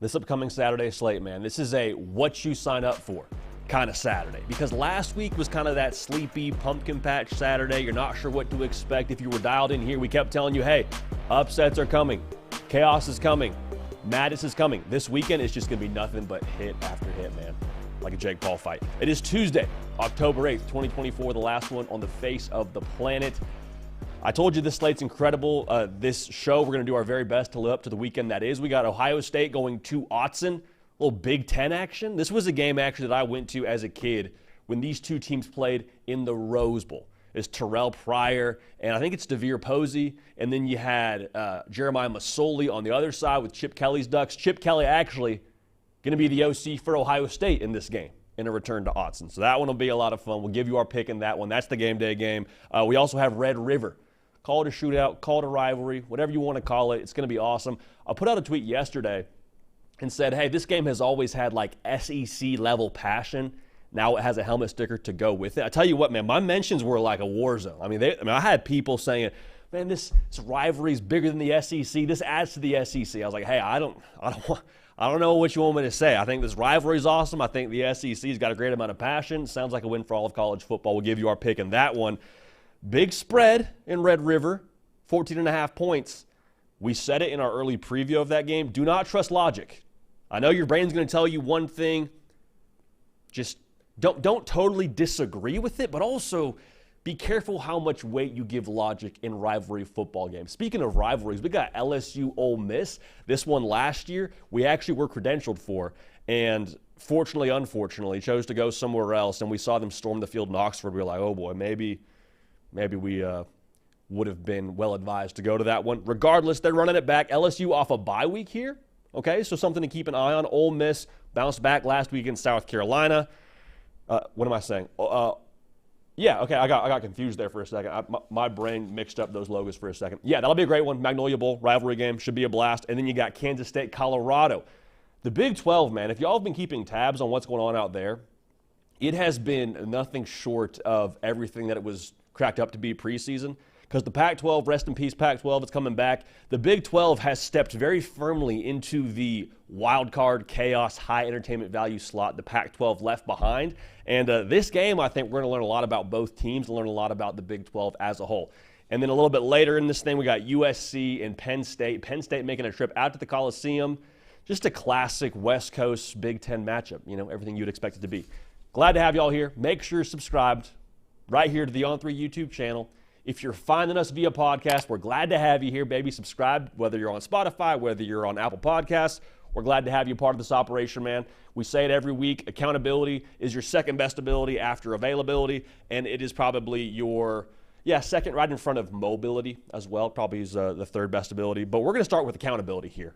This upcoming Saturday slate, man, this is a what you sign up for kind of Saturday. Because last week was kind of that sleepy pumpkin patch Saturday. You're not sure what to expect. If you were dialed in here, we kept telling you, hey, upsets are coming. Chaos is coming. Madness is coming. This weekend is just going to be nothing but hit after hit, man. Like a Jake Paul fight. It is Tuesday, October 8th, 2024, the last one on the face of the planet. I told you this slate's incredible. This show, we're going to do our very best to live up to the weekend that is. We got Ohio State going to Autzen, a little Big Ten action. This was a game actually that I went to as a kid when these two teams played in the Rose Bowl. It's Terrell Pryor, and I think it's DeVere Posey, and then you had Jeremiah Masoli on the other side with Chip Kelly's Ducks. Chip Kelly actually going to be the OC for Ohio State in this game in a return to Autzen. So that one will be a lot of fun. We'll give you our pick in that one. That's the game day game. We also have Red River. Call it a shootout, call it a rivalry, whatever you want to call it. It's going to be awesome. I put out a tweet yesterday and said, hey, this game has always had like SEC-level passion. Now it has a helmet sticker to go with it. I tell you what, man, my mentions were like a war zone. I mean, I had people saying, man, this rivalry is bigger than the SEC. This adds to the SEC. I was like, hey, I don't know what you want me to say. I think this rivalry is awesome. I think the SEC's got a great amount of passion. Sounds like a win for all of college football. We'll give you our pick in that one. Big spread in Red River, 14.5 points. We said it in our early preview of that game. Do not trust logic. I know your brain's going to tell you one thing. Just don't totally disagree with it, but also be careful how much weight you give logic in rivalry football games. Speaking of rivalries, we got LSU Ole Miss. This one last year, we actually were credentialed for, and fortunately, unfortunately, chose to go somewhere else, and we saw them storm the field in Oxford. We were like, oh boy, maybe we would have been well advised to go to that one. Regardless, they're running it back. LSU off a bye week here. Okay, so something to keep an eye on. Ole Miss bounced back last week in South Carolina. What am I saying? Yeah, okay, I got confused there for a second. My brain mixed up those logos for a second. Yeah, that'll be a great one. Magnolia Bowl, rivalry game, should be a blast. And then you got Kansas State, Colorado. The Big 12, man, if y'all have been keeping tabs on what's going on out there, it has been nothing short of everything that it was cracked up to be preseason, because the Pac-12, rest in peace Pac-12, it's coming back. The Big 12 has stepped very firmly into the wild card, chaos, high entertainment value slot the Pac-12 left behind. And this game, I think we're going to learn a lot about both teams and learn a lot about the Big 12 as a whole. And then a little bit later in this thing, we got USC and Penn State. Penn State making a trip out to the Coliseum. Just a classic West Coast Big 10 matchup, everything you'd expect it to be. Glad to have y'all here. Make sure you're subscribed right here to the On3 YouTube channel. If you're finding us via podcast, we're glad to have you here, baby. Subscribe, whether you're on Spotify, whether you're on Apple Podcasts. We're glad to have you part of this operation, man. We say it every week. Accountability is your second best ability after availability, and it is probably your, second right in front of mobility as well. Probably is the third best ability. But we're going to start with accountability here.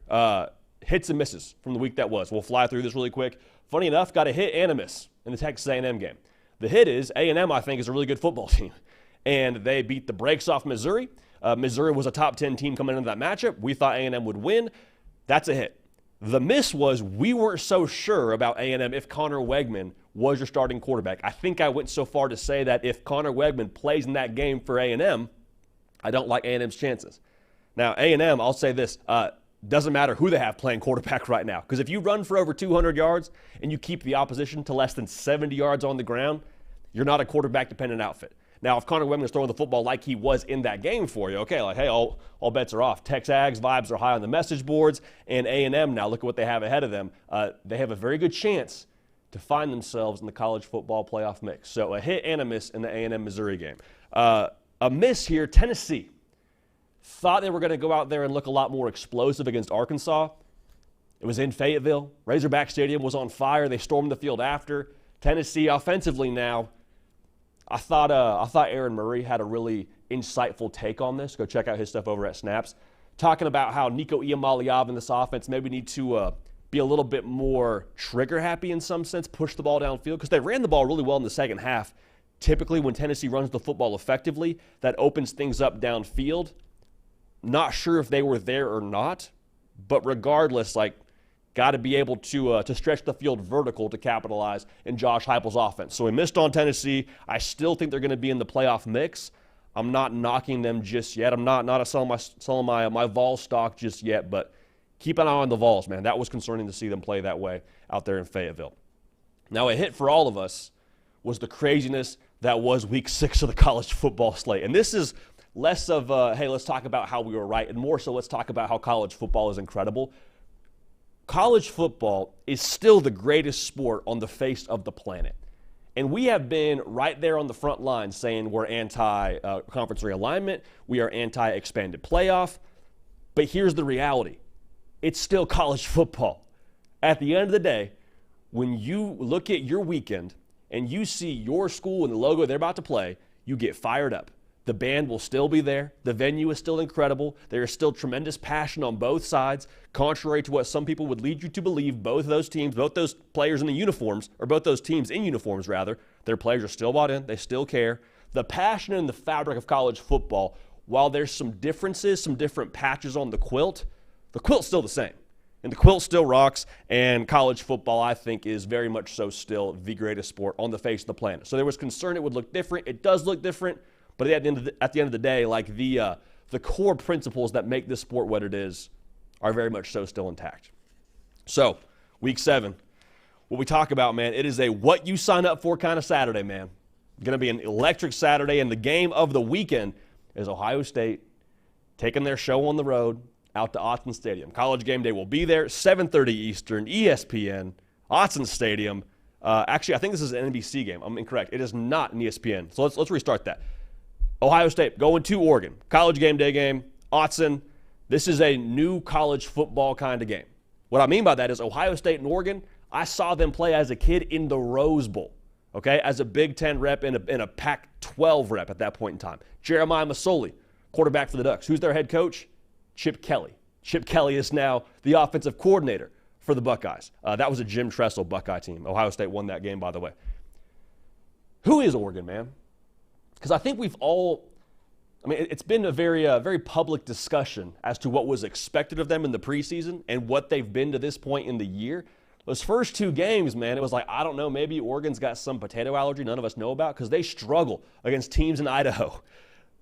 Hits and misses from the week that was. We'll fly through this really quick. Funny enough, got a hit and a miss in the Texas A&M game. The hit is A&M, I think, is a really good football team. And they beat the brakes off Missouri. Missouri was a top 10 team coming into that matchup. We thought A&M would win. That's a hit. The miss was we weren't so sure about A&M if Connor Wegman was your starting quarterback. I think I went so far to say that if Connor Wegman plays in that game for A&M, I don't like A&M's chances. Now, A&M, I'll say this, doesn't matter who they have playing quarterback right now. Because if you run for over 200 yards and you keep the opposition to less than 70 yards on the ground, you're not a quarterback-dependent outfit. Now, if Connor Wegman is throwing the football like he was in that game for you, okay, like, hey, all bets are off. Tex-Ags vibes are high on the message boards, and A&M now, look at what they have ahead of them. They have a very good chance to find themselves in the college football playoff mix. So a hit and a miss in the A&M Missouri game. A miss here, Tennessee. Thought they were going to go out there and look a lot more explosive against Arkansas. It was in Fayetteville. Razorback Stadium was on fire. They stormed the field after. Tennessee offensively now, I thought Aaron Murray had a really insightful take on this. Go check out his stuff over at Snaps. Talking about how Nico Iamaleava in this offense maybe need to be a little bit more trigger happy in some sense, push the ball downfield, because they ran the ball really well in the second half. Typically when Tennessee runs the football effectively, that opens things up downfield. Not sure if they were there or not, but regardless, got to be able to stretch the field vertical to capitalize in Josh Heupel's offense. So we missed on Tennessee. I still think they're going to be in the playoff mix. I'm not knocking them just yet. I'm not selling my Vol stock just yet, but Keep an eye on the Vols, man. That was concerning to see them play that way out there in Fayetteville. Now, a hit for all of us was the craziness that was week 6 of the college football slate. And this is less of, hey, let's talk about how we were right, and more so let's talk about how college football is incredible. College football is still the greatest sport on the face of the planet. And we have been right there on the front line saying we're anti-conference realignment, we are anti-expanded playoff. But here's the reality. It's still college football. At the end of the day, when you look at your weekend and you see your school and the logo they're about to play, you get fired up. The band will still be there. The venue is still incredible. There is still tremendous passion on both sides. Contrary to what some people would lead you to believe, both those teams, both those players in the uniforms, or both those teams in uniforms rather, their players are still bought in. They still care. The passion and the fabric of college football, while there's some differences, some different patches on the quilt's still the same. And the quilt still rocks, and college football, I think, is very much so still the greatest sport on the face of the planet. So there was concern it would look different. It does look different. But at the end of the day, like the core principles that make this sport what it is are very much so still intact. So, week 7, what we talk about, man, it is a what you sign up for kind of Saturday, man. Going to be an electric Saturday, and the game of the weekend is Ohio State taking their show on the road out to Autzen Stadium. College Game Day will be there, 7:30 Eastern, ESPN, Autzen Stadium. Actually, I think this is an NBC game. I'm incorrect. It is not an ESPN. So let's restart that. Ohio State going to Oregon. College Game Day game, Autzen. This is a new college football kind of game. What I mean by that is Ohio State and Oregon, I saw them play as a kid in the Rose Bowl, okay, as a Big Ten rep and a Pac-12 rep at that point in time. Jeremiah Masoli, quarterback for the Ducks. Who's their head coach? Chip Kelly. Chip Kelly is now the offensive coordinator for the Buckeyes. That was a Jim Tressel Buckeye team. Ohio State won that game, by the way. Who is Oregon, man? Because I think it's been a very public discussion as to what was expected of them in the preseason and what they've been to this point in the year. Those first 2 games, man, it was like, I don't know, maybe Oregon's got some potato allergy none of us know about because they struggle against teams in Idaho.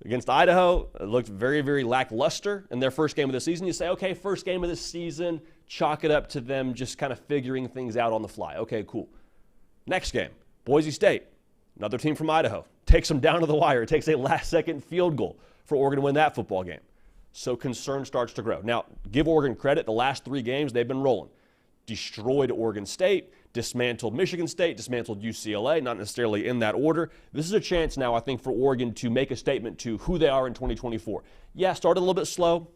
Against Idaho, it looked very, very lackluster in their first game of the season. You say, okay, first game of the season, chalk it up to them just kind of figuring things out on the fly. Okay, cool. Next game, Boise State, another team from Idaho. Takes them down to the wire. It takes a last-second field goal for Oregon to win that football game. So concern starts to grow. Now, give Oregon credit. The last 3 games, they've been rolling. Destroyed Oregon State, dismantled Michigan State, dismantled UCLA, not necessarily in that order. This is a chance now, I think, for Oregon to make a statement to who they are in 2024. Yeah, started a little bit slow.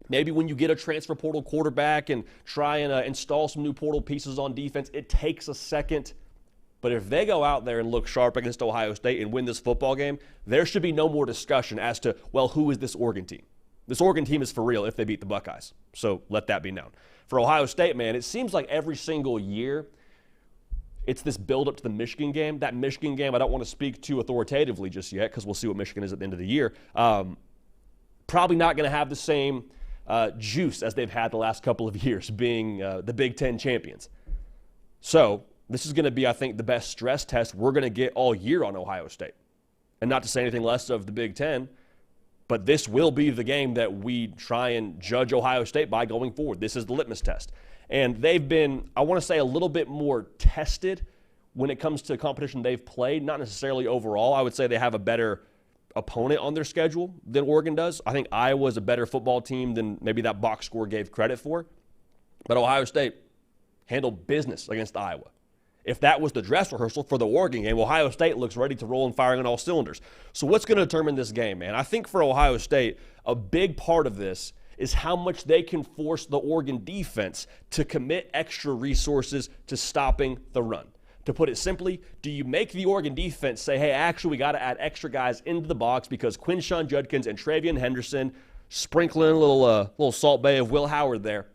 Maybe when you get a transfer portal quarterback and try and install some new portal pieces on defense, it takes a second. But if they go out there and look sharp against Ohio State and win this football game, there should be no more discussion as to, well, who is this Oregon team? This Oregon team is for real if they beat the Buckeyes. So let that be known. For Ohio State, man, it seems like every single year it's this build-up to the Michigan game. That Michigan game I don't want to speak to authoritatively just yet because we'll see what Michigan is at the end of the year. Probably not going to have the same juice as they've had the last couple of years being the Big Ten champions. So this is going to be, I think, the best stress test we're going to get all year on Ohio State. And not to say anything less of the Big Ten, but this will be the game that we try and judge Ohio State by going forward. This is the litmus test. And they've been, I want to say, a little bit more tested when it comes to competition they've played. Not necessarily overall. I would say they have a better opponent on their schedule than Oregon does. I think Iowa's a better football team than maybe that box score gave credit for. But Ohio State handled business against Iowa. If that was the dress rehearsal for the Oregon game, Ohio State looks ready to roll and firing on all cylinders. So what's going to determine this game, man? I think for Ohio State, a big part of this is how much they can force the Oregon defense to commit extra resources to stopping the run. To put it simply, do you make the Oregon defense say, hey, actually, we got to add extra guys into the box because Quinshon Judkins and Travion Henderson sprinkling a little Salt Bay of Will Howard there,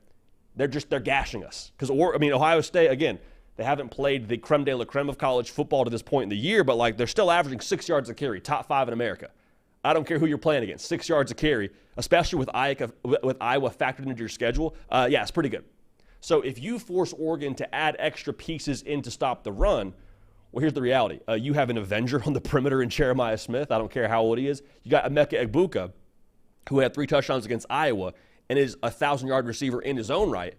they're gashing us. Because, Ohio State, again, they haven't played the creme de la creme of college football to this point in the year, but they're still averaging 6 yards a carry, top 5 in America. I don't care who you're playing against, 6 yards a carry, especially with Iowa factored into your schedule. It's pretty good. So if you force Oregon to add extra pieces in to stop the run, well, here's the reality. You have an Avenger on the perimeter in Jeremiah Smith. I don't care how old he is. You got Emeka Egbuka, who had 3 touchdowns against Iowa, and is a 1,000-yard receiver in his own right,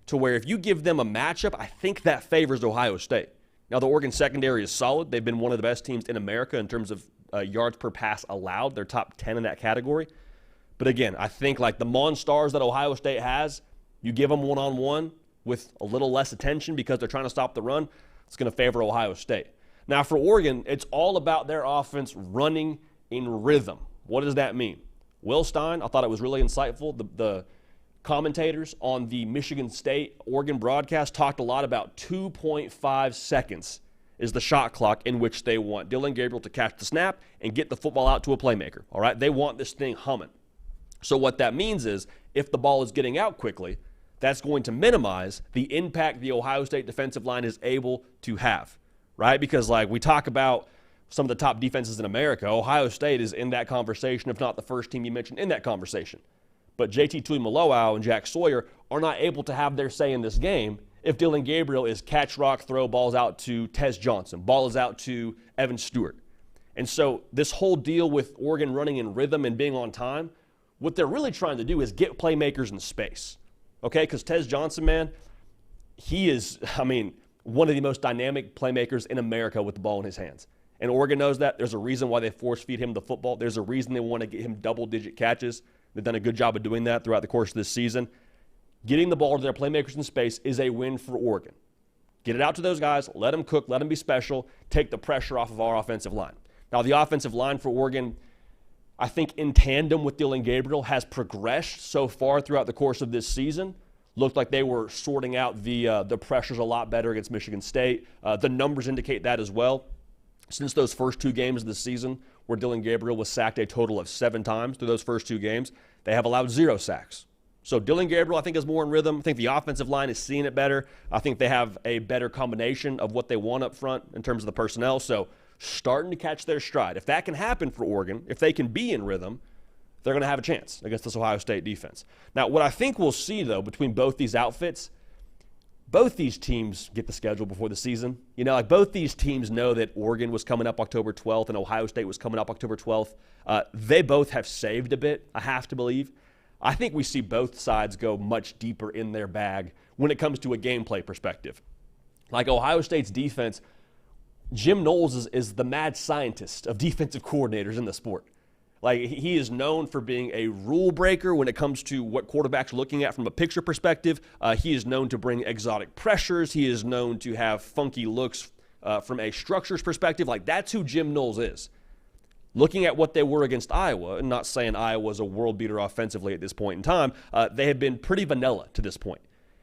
to where if you give them a matchup, I think that favors Ohio State. Now, the Oregon secondary is solid. They've been one of the best teams in America in terms of yards per pass allowed. They're top 10 in that category. But again, I think like the Monstars that Ohio State has, you give them one-on-one with a little less attention because they're trying to stop the run, it's going to favor Ohio State. Now, for Oregon, it's all about their offense running in rhythm. What does that mean? Will Stein, I thought it was really insightful. The commentators on the Michigan State-Oregon broadcast talked a lot about 2.5 seconds is the shot clock in which they want Dillon Gabriel to catch the snap and get the football out to a playmaker. All right, they want this thing humming. So what that means is if the ball is getting out quickly, that's going to minimize the impact the Ohio State defensive line is able to have, right? Because like we talk about some of the top defenses in America, Ohio State is in that conversation, if not the first team you mentioned in that conversation. But JT Tuimoloau and Jack Sawyer are not able to have their say in this game if Dillon Gabriel is catch, rock, throw, balls out to Tez Johnson, ball is out to Evan Stewart. And so this whole deal with Oregon running in rhythm and being on time, what they're really trying to do is get playmakers in space, okay? Because Tez Johnson, man, he is, one of the most dynamic playmakers in America with the ball in his hands. And Oregon knows that. There's a reason why they force-feed him the football. There's a reason they want to get him double-digit catches. They've done a good job of doing that throughout the course of this season. Getting the ball to their playmakers in space is a win for Oregon. Get it out to those guys. Let them cook. Let them be special. Take the pressure off of our offensive line. Now, the offensive line for Oregon, I think in tandem with Dillon Gabriel, has progressed so far throughout the course of this season. Looked like they were sorting out the pressures a lot better against Michigan State. The numbers indicate that as well. Since those first two games of the season where Dillon Gabriel was sacked a total of 7 times through those first 2 games, they have allowed 0 sacks. So Dillon Gabriel, I think, is more in rhythm. I think the offensive line is seeing it better. I think they have a better combination of what they want up front in terms of the personnel. So starting to catch their stride. If that can happen for Oregon, if they can be in rhythm, they're going to have a chance against this Ohio State defense. Now, what I think we'll see, though, between both these outfits, both these teams get the schedule before the season. Like both these teams know that Oregon was coming up October 12th and Ohio State was coming up October 12th. They both have saved a bit, I have to believe. I think we see both sides go much deeper in their bag when it comes to a gameplay perspective. Like Ohio State's defense, Jim Knowles is the mad scientist of defensive coordinators in the sport. Like, he is known for being a rule breaker when it comes to what quarterbacks are looking at from a picture perspective. He is known to bring exotic pressures. He is known to have funky looks from a structures perspective. Like, that's who Jim Knowles is. Looking at what they were against Iowa, and not saying Iowa's a world beater offensively at this point in time, they have been pretty vanilla to this point.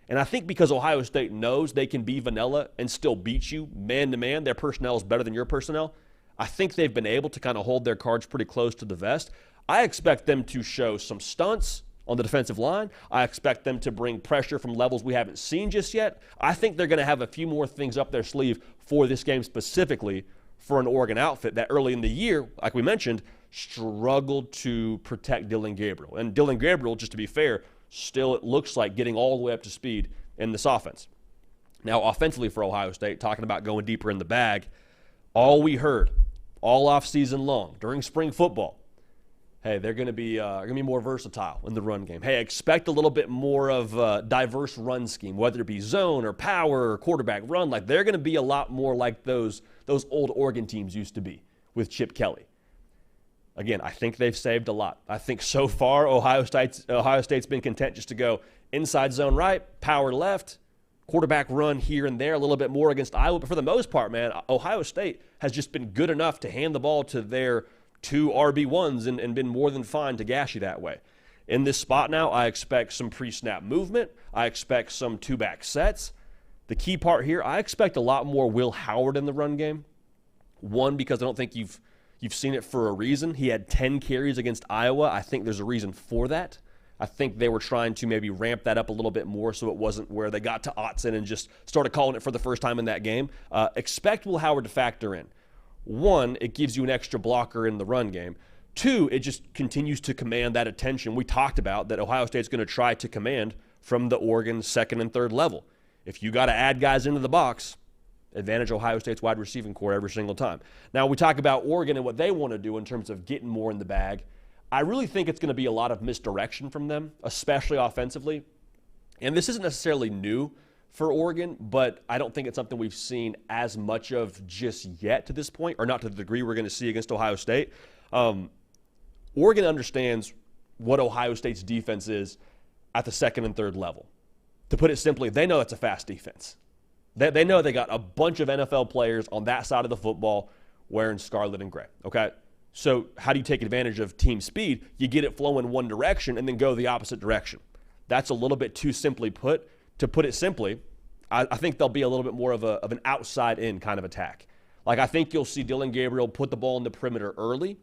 And I think because Ohio State knows they can be vanilla and still beat you man-to-man, their personnel is better than your personnel, I think they've been able to kind of hold their cards pretty close to the vest. I expect them to show some stunts on the defensive line. I expect them to bring pressure from levels we haven't seen just yet. I think they're going to have a few more things up their sleeve for this game specifically for an Oregon outfit that early in the year, like we mentioned, struggled to protect Dillon Gabriel. And Dillon Gabriel, just to be fair, still it looks like getting all the way up to speed in this offense. Now, offensively for Ohio State, talking about going deeper in the bag, all we heard all offseason long during spring football, hey, they're going to be more versatile in the run game. Hey, expect a little bit more of a diverse run scheme, whether it be zone or power or quarterback run. Like, they're going to be a lot more like those old Oregon teams used to be with Chip Kelly. Again, I think they've saved a lot. I think so far Ohio State's been content just to go inside zone right, power left, quarterback run here and there a little bit more against Iowa. But for the most part, man, Ohio State has just been good enough to hand the ball to their 2 RB1s and been more than fine to gash you that way. In this spot now, I expect some pre-snap movement. I expect some 2-back sets. The key part here, I expect a lot more Will Howard in the run game. One, because I don't think you've seen it for a reason. He had 10 carries against Iowa. I think there's a reason for that. I think they were trying to maybe ramp that up a little bit more so it wasn't where they got to Autzen and just started calling it for the first time in that game. Expect Will Howard to factor in. 1, it gives you an extra blocker in the run game. 2, it just continues to command that attention we talked about that Ohio State's going to try to command from the Oregon second and third level. If you got to add guys into the box, advantage Ohio State's wide receiving core every single time. Now, we talk about Oregon and what they want to do in terms of getting more in the bag. I really think it's going to be a lot of misdirection from them, especially offensively. And this isn't necessarily new for Oregon, but I don't think it's something we've seen as much of just yet to this point, or not to the degree we're going to see against Ohio State. Oregon understands what Ohio State's defense is at the second and third level. To put it simply, they know it's a fast defense. They know they got a bunch of NFL players on that side of the football wearing scarlet and gray, okay? So how do you take advantage of team speed? You get it flowing one direction and then go the opposite direction. That's a little bit too simply put. To put it simply, I think there'll be a little bit more of an outside-in kind of attack. Like, I think you'll see Dillon Gabriel put the ball in the perimeter early.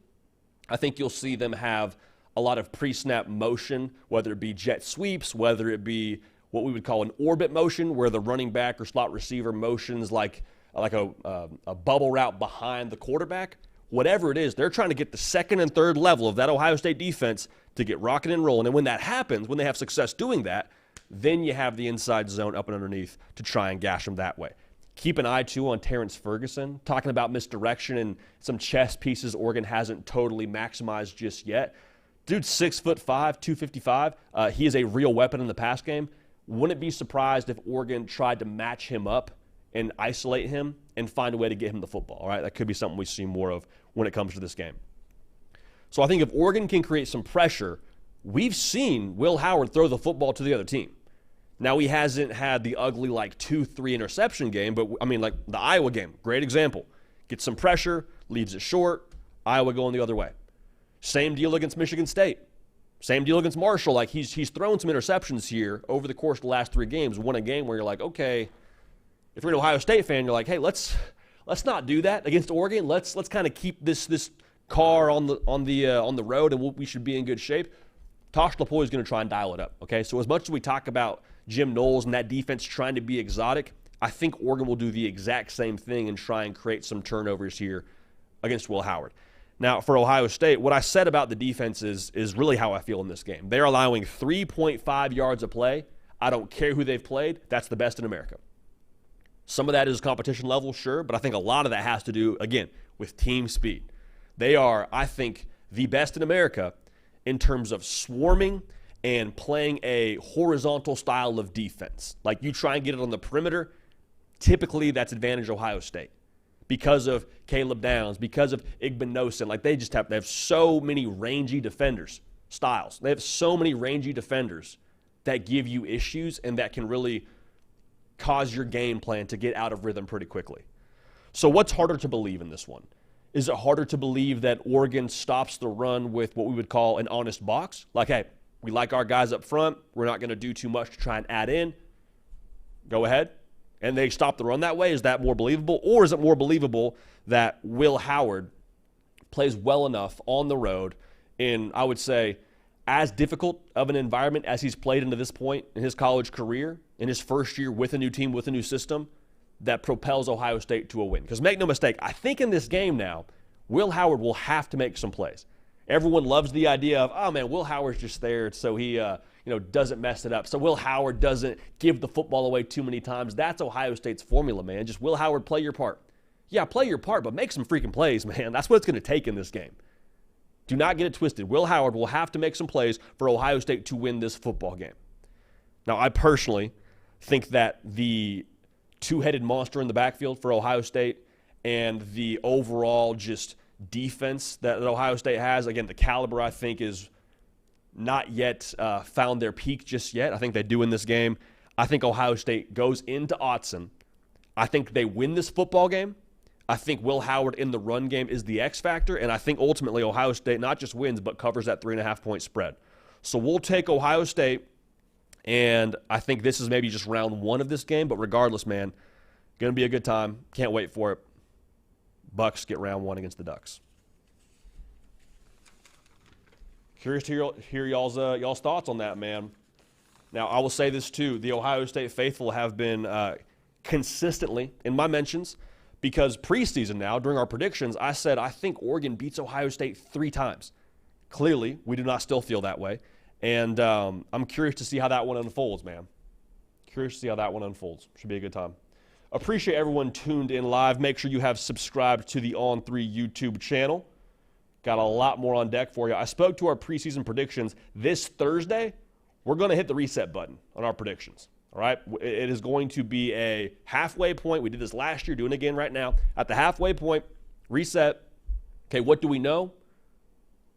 I think you'll see them have a lot of pre-snap motion, whether it be jet sweeps, whether it be what we would call an orbit motion, where the running back or slot receiver motions like a bubble route behind the quarterback. Whatever it is, they're trying to get the second and third level of that Ohio State defense to get rocking and rolling. And when that happens, when they have success doing that, then you have the inside zone up and underneath to try and gash them that way. Keep an eye, too, on Terrence Ferguson, talking about misdirection and some chess pieces Oregon hasn't totally maximized just yet. Dude's 6'5", 255. He is a real weapon in the pass game. Wouldn't be surprised if Oregon tried to match him up and isolate him and find a way to get him the football, all right? That could be something we see more of when it comes to this game. So I think if Oregon can create some pressure, we've seen Will Howard throw the football to the other team. Now, he hasn't had the ugly, 2-3 interception game, but, like the Iowa game, great example. Gets some pressure, leaves it short, Iowa going the other way. Same deal against Michigan State. Same deal against Marshall. He's thrown some interceptions here over the course of the last 3 games. Won a game where you're like, okay, if you're an Ohio State fan, you're like, hey, let's not do that against Oregon. Let's kind of keep this car on the road, and we should be in good shape. Tosh Lupoi is going to try and dial it up. Okay, so as much as we talk about Jim Knowles and that defense trying to be exotic, I think Oregon will do the exact same thing and try and create some turnovers here against Will Howard. Now, for Ohio State, what I said about the defense is really how I feel in this game. They're allowing 3.5 yards a play. I don't care who they've played. That's the best in America. Some of that is competition level, sure, but I think a lot of that has to do, again, with team speed. They are, I think, the best in America in terms of swarming and playing a horizontal style of defense. Like, you try and get it on the perimeter, typically that's advantage Ohio State because of Caleb Downs, because of Igbinosin. They have so many rangy defenders, styles. They have so many rangy defenders that give you issues and that can really cause your game plan to get out of rhythm pretty quickly. So what's harder to believe in this one? Is it harder to believe that Oregon stops the run with what we would call an honest box? Like, hey, we like our guys up front. We're not going to do too much to try and add in. Go ahead. And they stop the run that way. Is that more believable? Or is it more believable that Will Howard plays well enough on the road in, I would say, as difficult of an environment as he's played into this point in his college career, in his first year with a new team, with a new system, that propels Ohio State to a win? Because make no mistake, I think in this game now, Will Howard will have to make some plays. Everyone loves the idea of, oh, man, Will Howard's just there so he doesn't mess it up. So Will Howard doesn't give the football away too many times. That's Ohio State's formula, man. Just Will Howard, play your part. Yeah, play your part, but make some freaking plays, man. That's what it's going to take in this game. Do not get it twisted. Will Howard will have to make some plays for Ohio State to win this football game. Now, I personally think that the two-headed monster in the backfield for Ohio State and the overall just defense that Ohio State has, again, the caliber I think is not yet found their peak just yet. I think they do in this game. I think Ohio State goes into Autzen. I think they win this football game. I think Will Howard in the run game is the X factor, and I think ultimately Ohio State not just wins but covers that 3.5-point spread. So we'll take Ohio State, and I think this is maybe just round 1 of this game, but regardless, man, going to be a good time. Can't wait for it. Bucks get round 1 against the Ducks. Curious to hear y'all's thoughts on that, man. Now, I will say this too. The Ohio State faithful have been consistently in my mentions because preseason now, during our predictions, I said I think Oregon beats Ohio State 3 times. Clearly, we do not still feel that way. And I'm curious to see how that one unfolds, man. Curious to see how that one unfolds. Should be a good time. Appreciate everyone tuned in live. Make sure you have subscribed to the On3 YouTube channel. Got a lot more on deck for you. I spoke to our preseason predictions. This Thursday, we're going to hit the reset button on our predictions. All right? It is going to be a halfway point. We did this last year, doing it again right now. At the halfway point, reset. Okay, what do we know?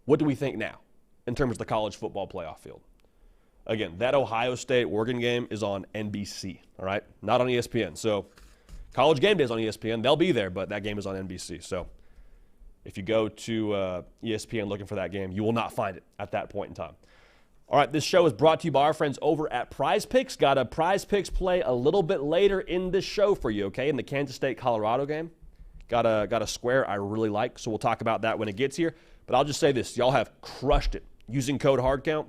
What do we think now in terms of the college football playoff field? Again, that Ohio State-Oregon game is on NBC, all right? Not on ESPN. So College Game Day is on ESPN. They'll be there, but that game is on NBC. So if you go to ESPN looking for that game, you will not find it at that point in time. All right, this show is brought to you by our friends over at Prize Picks. Got a Prize Picks play a little bit later in this show for you, okay, in the Kansas State-Colorado game. Got a square I really like, so we'll talk about that when it gets here. But I'll just say this. Y'all have crushed it using code HARDCOUNT.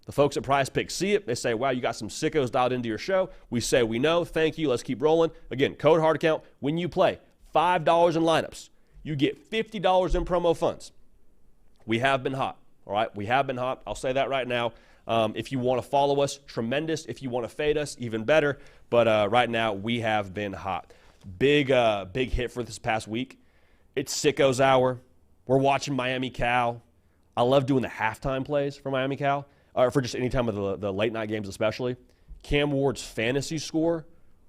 The folks at Prize Picks see it. They say, wow, you got some sickos dialed into your show. We say, we know. Thank you. Let's keep rolling. Again, code HARDCOUNT. When you play $5 in lineups, you get $50 in promo funds. We have been hot, all right? We have been hot. I'll say that right now. If you want to follow us, tremendous. If you want to fade us, even better. But right now, we have been hot. Big hit for this past week. It's Sickos Hour. We're watching Miami Cal. I love doing the halftime plays for Miami Cal, or for just any time of the late night games especially. Cam Ward's fantasy score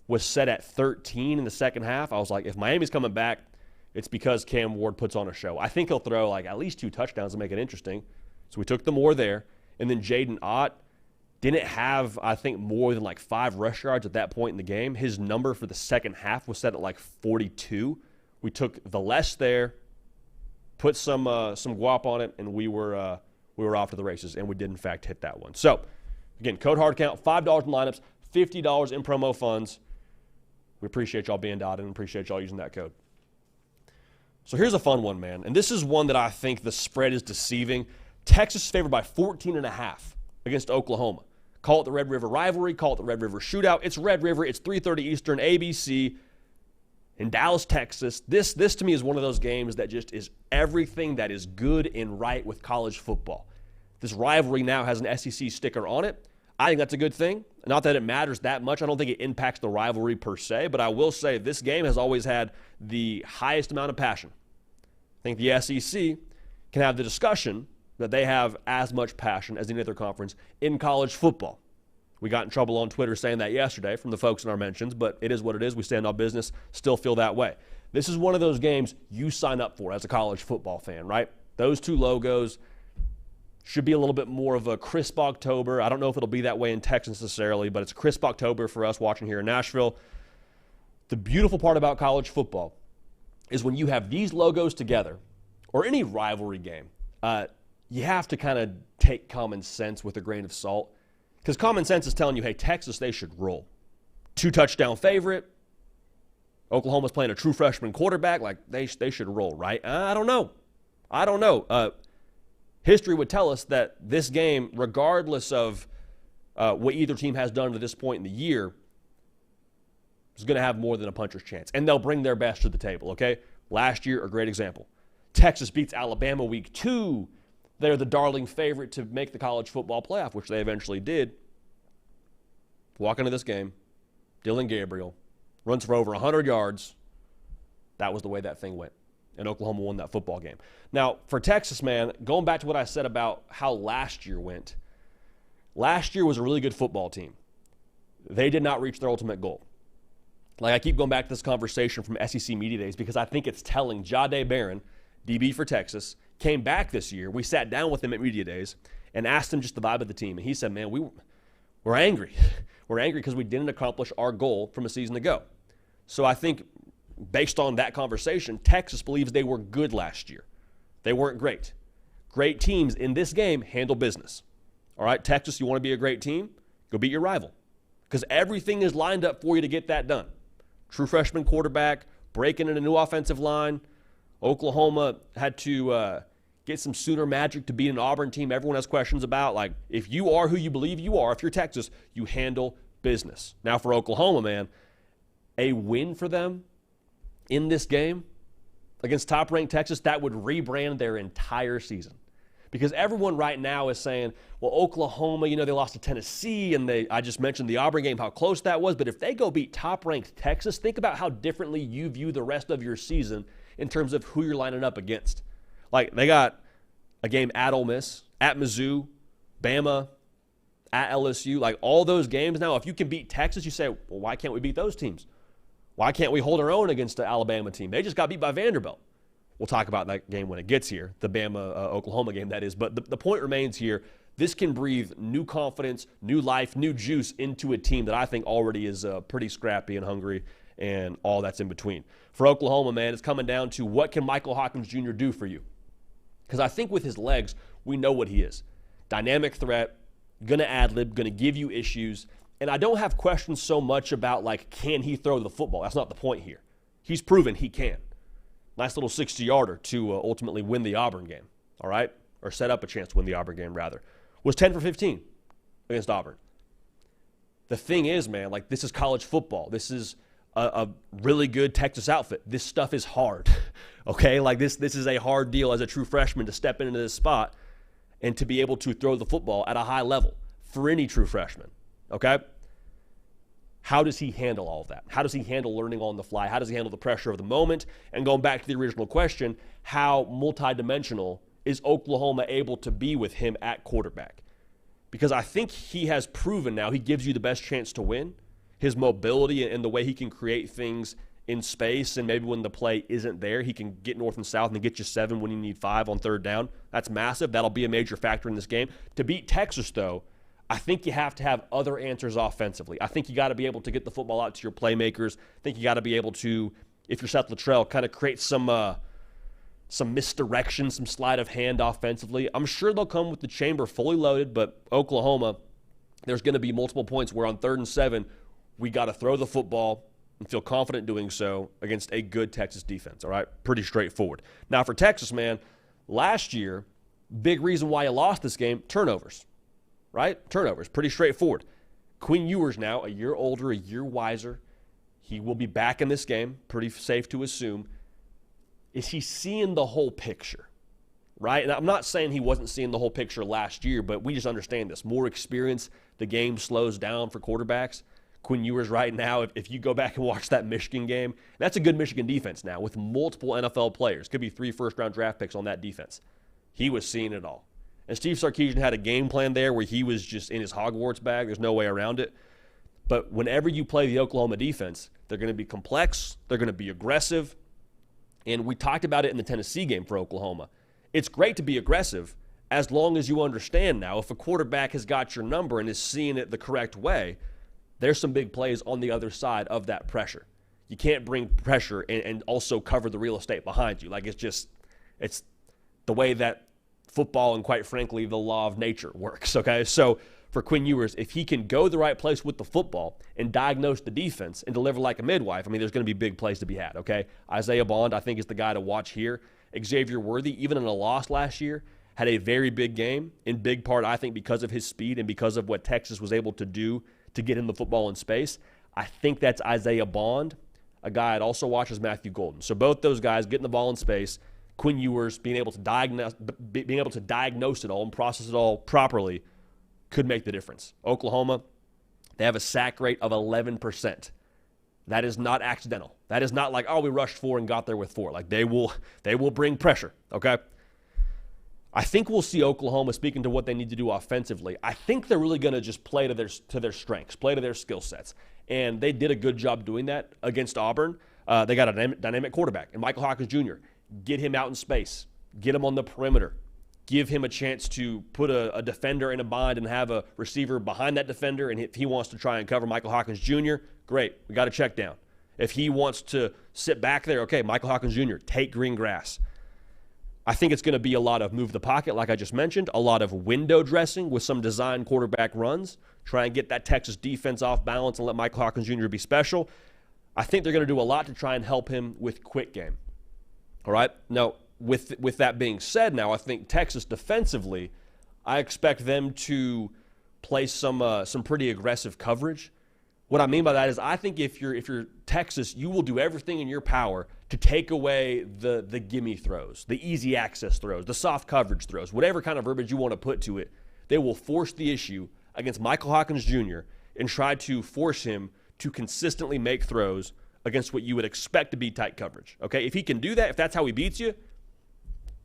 was set at 13 in the second half. I was like, if Miami's coming back, it's because Cam Ward puts on a show. I think he'll throw like at least 2 touchdowns to make it interesting. So we took the more there. And then Jaden Ott didn't have, I think, more than like 5 rush yards at that point in the game. His number for the second half was set at like 42. We took the less there, put some guap on it, and we were off to the races, and we did, in fact, hit that one. So, again, code HARDCOUNT, $5 in lineups, $50 in promo funds. We appreciate y'all being dotted and appreciate y'all using that code. So here's a fun one, man, and this is one that I think the spread is deceiving. Texas is favored by 14.5 against Oklahoma. Call it the Red River Rivalry. Call it the Red River Shootout. It's Red River. It's 3:30 Eastern, ABC in Dallas, Texas. This to me is one of those games that just is everything that is good and right with college football. This rivalry now has an SEC sticker on it. I think that's a good thing. Not that it matters that much. I don't think it impacts the rivalry per se, but I will say this game has always had the highest amount of passion. I think the SEC can have the discussion that they have as much passion as any other conference in college football. We got in trouble on Twitter saying that yesterday from the folks in our mentions, but it is what it is. We stand on business, still feel that way. This is one of those games you sign up for as a college football fan, right? Those 2 logos should be a little bit more of a crisp October. I don't know if it'll be that way in Texas necessarily, but it's a crisp October for us watching here in Nashville. The beautiful part about college football is when you have these logos together, or any rivalry game, you have to kind of take common sense with a grain of salt. Because common sense is telling you, hey, Texas, they should roll. 2-touchdown favorite. Oklahoma's playing a true freshman quarterback. Like, they should roll, right? I don't know. History would tell us that this game, regardless of what either team has done to this point in the year, is going to have more than a puncher's chance. And they'll bring their best to the table, okay? Last year, a great example. Texas beats Alabama week 2. They're the darling favorite to make the college football playoff, which they eventually did. Walk into this game, Dylan Gabriel runs for over 100 yards. That was the way that thing went, and Oklahoma won that football game. Now, for Texas, man, going back to what I said about how last year went, last year was a really good football team. They did not reach their ultimate goal. Like, I keep going back to this conversation from SEC Media Days because I think it's telling. Jahdae Barron, DB for Texas, came back this year. We sat down with him at Media Days and asked him just the vibe of the team. And he said, man, we're angry. We're angry because we didn't accomplish our goal from a season ago. So I think based on that conversation, Texas believes they were good last year. They weren't great. Great teams in this game handle business. All right, Texas, you want to be a great team? Go beat your rival because everything is lined up for you to get that done. True freshman quarterback, breaking in a new offensive line. Oklahoma had to get some Sooner magic to beat an Auburn team everyone has questions about. Like, if you are who you believe you are, if you're Texas, you handle business. Now for Oklahoma, man, a win for them in this game against top-ranked Texas, that would rebrand their entire season. Because everyone right now is saying, well, Oklahoma, they lost to Tennessee, and I just mentioned the Auburn game, how close that was. But if they go beat top-ranked Texas, think about how differently you view the rest of your season in terms of who you're lining up against. Like, they got a game at Ole Miss, at Mizzou, Bama, at LSU, like all those games. Now, if you can beat Texas, you say, well, why can't we beat those teams? Why can't we hold our own against the Alabama team? They just got beat by Vanderbilt. We'll talk about that game when it gets here, the Bama-Oklahoma game, that is. But the point remains here, this can breathe new confidence, new life, new juice into a team that I think already is pretty scrappy and hungry and all that's in between. For Oklahoma, man, it's coming down to what can Michael Hawkins Jr. do for you? Because I think with his legs, we know what he is. Dynamic threat, going to ad-lib, going to give you issues. And I don't have questions so much about, like, can he throw the football? That's not the point here. He's proven he can. Nice little 60-yarder to ultimately win the Auburn game, all right? Or set up a chance to win the Auburn game, rather. Was 10 for 15 against Auburn. The thing is, man, like, this is college football. This is a really good Texas outfit. This stuff is hard, okay? Like, this is a hard deal as a true freshman to step into this spot and to be able to throw the football at a high level for any true freshman, okay? How does he handle all of that? How does he handle learning on the fly? How does he handle the pressure of the moment? And going back to the original question, how multidimensional is Oklahoma able to be with him at quarterback? Because I think he has proven now he gives you the best chance to win. His mobility and the way he can create things in space, and maybe when the play isn't there, he can get north and south and get you 7 when you need 5 on third down. That's massive. That'll be a major factor in this game. To beat Texas, though, I think you have to have other answers offensively. I think you got to be able to get the football out to your playmakers. I think you got to be able to, if you're Seth Luttrell, kind of create some misdirection, some sleight of hand offensively. I'm sure they'll come with the chamber fully loaded, but Oklahoma, there's going to be multiple points where on 3rd and 7, we got to throw the football and feel confident doing so against a good Texas defense, all right? Pretty straightforward. Now, for Texas, man, last year, big reason why you lost this game, turnovers, right? Turnovers, pretty straightforward. Quinn Ewers now, a year older, a year wiser. He will be back in this game, pretty safe to assume. Is he seeing the whole picture, right? And I'm not saying he wasn't seeing the whole picture last year, but we just understand this. More experience, the game slows down for quarterbacks. Quinn Ewers right now, if you go back and watch that Michigan game, that's a good Michigan defense now with multiple NFL players. Could be 3 first-round draft picks on that defense. He was seeing it all. And Steve Sarkisian had a game plan there where he was just in his Hogwarts bag. There's no way around it. But whenever you play the Oklahoma defense, they're going to be complex. They're going to be aggressive. And we talked about it in the Tennessee game for Oklahoma. It's great to be aggressive as long as you understand now if a quarterback has got your number and is seeing it the correct way, there's some big plays on the other side of that pressure. You can't bring pressure and also cover the real estate behind you. Like, it's the way that football and, quite frankly, the law of nature works, okay? So for Quinn Ewers, if he can go the right place with the football and diagnose the defense and deliver like a midwife, I mean, there's going to be big plays to be had, okay? Isaiah Bond, I think, is the guy to watch here. Xavier Worthy, even in a loss last year, had a very big game, in big part, I think, because of his speed and because of what Texas was able to do to get him the football in space. I think that's Isaiah Bond. A guy I'd also watch is Matthew Golden. So both those guys getting the ball in space, Quinn Ewers being able to diagnose it all and process it all properly could make the difference. Oklahoma, they have a sack rate of 11%. That is not accidental. That is not like, oh, we rushed 4 and got there with 4. Like, they will bring pressure, okay? I think we'll see Oklahoma, speaking to what they need to do offensively, I think they're really going to just play to their strengths, play to their skill sets. And they did a good job doing that against Auburn. They got a dynamic quarterback, and Michael Hawkins Jr. Get him out in space. Get him on the perimeter. Give him a chance to put a defender in a bind and have a receiver behind that defender. And if he wants to try and cover Michael Hawkins Jr., great. We got a check down. If he wants to sit back there, okay, Michael Hawkins Jr., take green grass. I think it's going to be a lot of move the pocket, like I just mentioned, a lot of window dressing with some design quarterback runs, try and get that Texas defense off balance and let Michael Hawkins Jr. be special. I think they're going to do a lot to try and help him with quick game. All right? Now, with that being said now, I think Texas defensively, I expect them to play some pretty aggressive coverage. What I mean by that is I think if you're Texas, you will do everything in your power to take away the gimme throws, the easy access throws, the soft coverage throws, whatever kind of verbiage you want to put to it. They will force the issue against Michael Hawkins Jr. and try to force him to consistently make throws against what you would expect to be tight coverage. Okay, if he can do that, if that's how he beats you,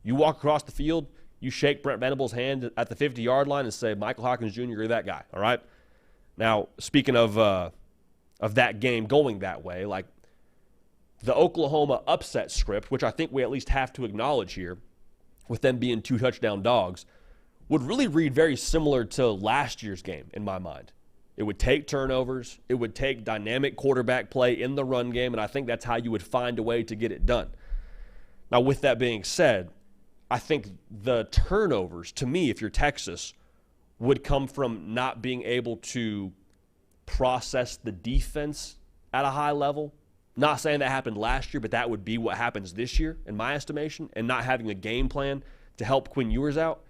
you walk across the field, You shake Brent Venables' hand at the 50-yard line and say, Michael Hawkins Jr., you're that guy, all right? Now, speaking of that game going that way, like the Oklahoma upset script, which I think we at least have to acknowledge here, with them being 2 touchdown dogs, would really read very similar to last year's game in my mind. It would take turnovers. It would take dynamic quarterback play in the run game, and I think that's how you would find a way to get it done. Now, with that being said, I think the turnovers, to me, if you're Texas, would come from not being able to process the defense at a high level. Not saying that happened last year, but that would be what happens this year, in my estimation, and not having a game plan to help Quinn Ewers out.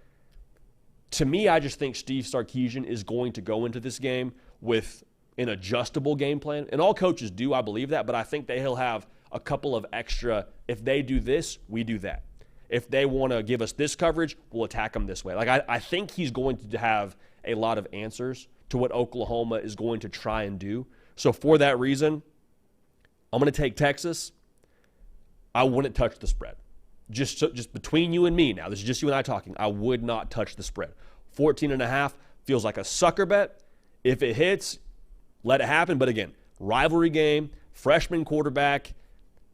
To me, I just think Steve Sarkisian is going to go into this game with an adjustable game plan. And all coaches do, I believe that, but I think that he'll have a couple of extra, if they do this, we do that. If they want to give us this coverage, we'll attack them this way. Like I think he's going to have a lot of answers to what Oklahoma is going to try and do. So for that reason, I'm going to take Texas. I wouldn't touch the spread. Just between you and me now, this is just you and I talking, I would not touch the spread. 14.5 feels like a sucker bet. If it hits, let it happen. But again, rivalry game, freshman quarterback,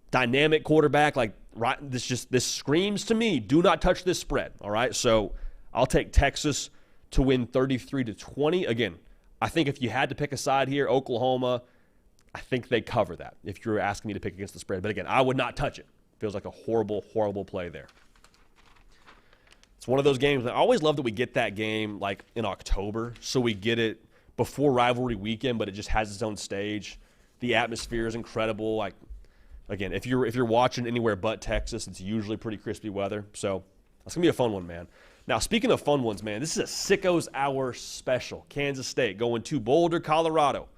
dynamic quarterback, like this screams to me, do not touch this spread, all right? So I'll take Texas to win 33-20. Again, I think if you had to pick a side here, Oklahoma, I think they cover that if you're asking me to pick against the spread. But again, I would not touch it. Feels like a horrible, horrible play there. It's one of those games that I always love that we get that game like in October, so we get it before rivalry weekend, but it just has its own stage. The atmosphere is incredible. Like again, if you're watching anywhere but Texas, it's usually pretty crispy weather. So that's gonna be a fun one, man. Now, speaking of fun ones, man, this is a Sickos Hour special. Kansas State going to Boulder, Colorado.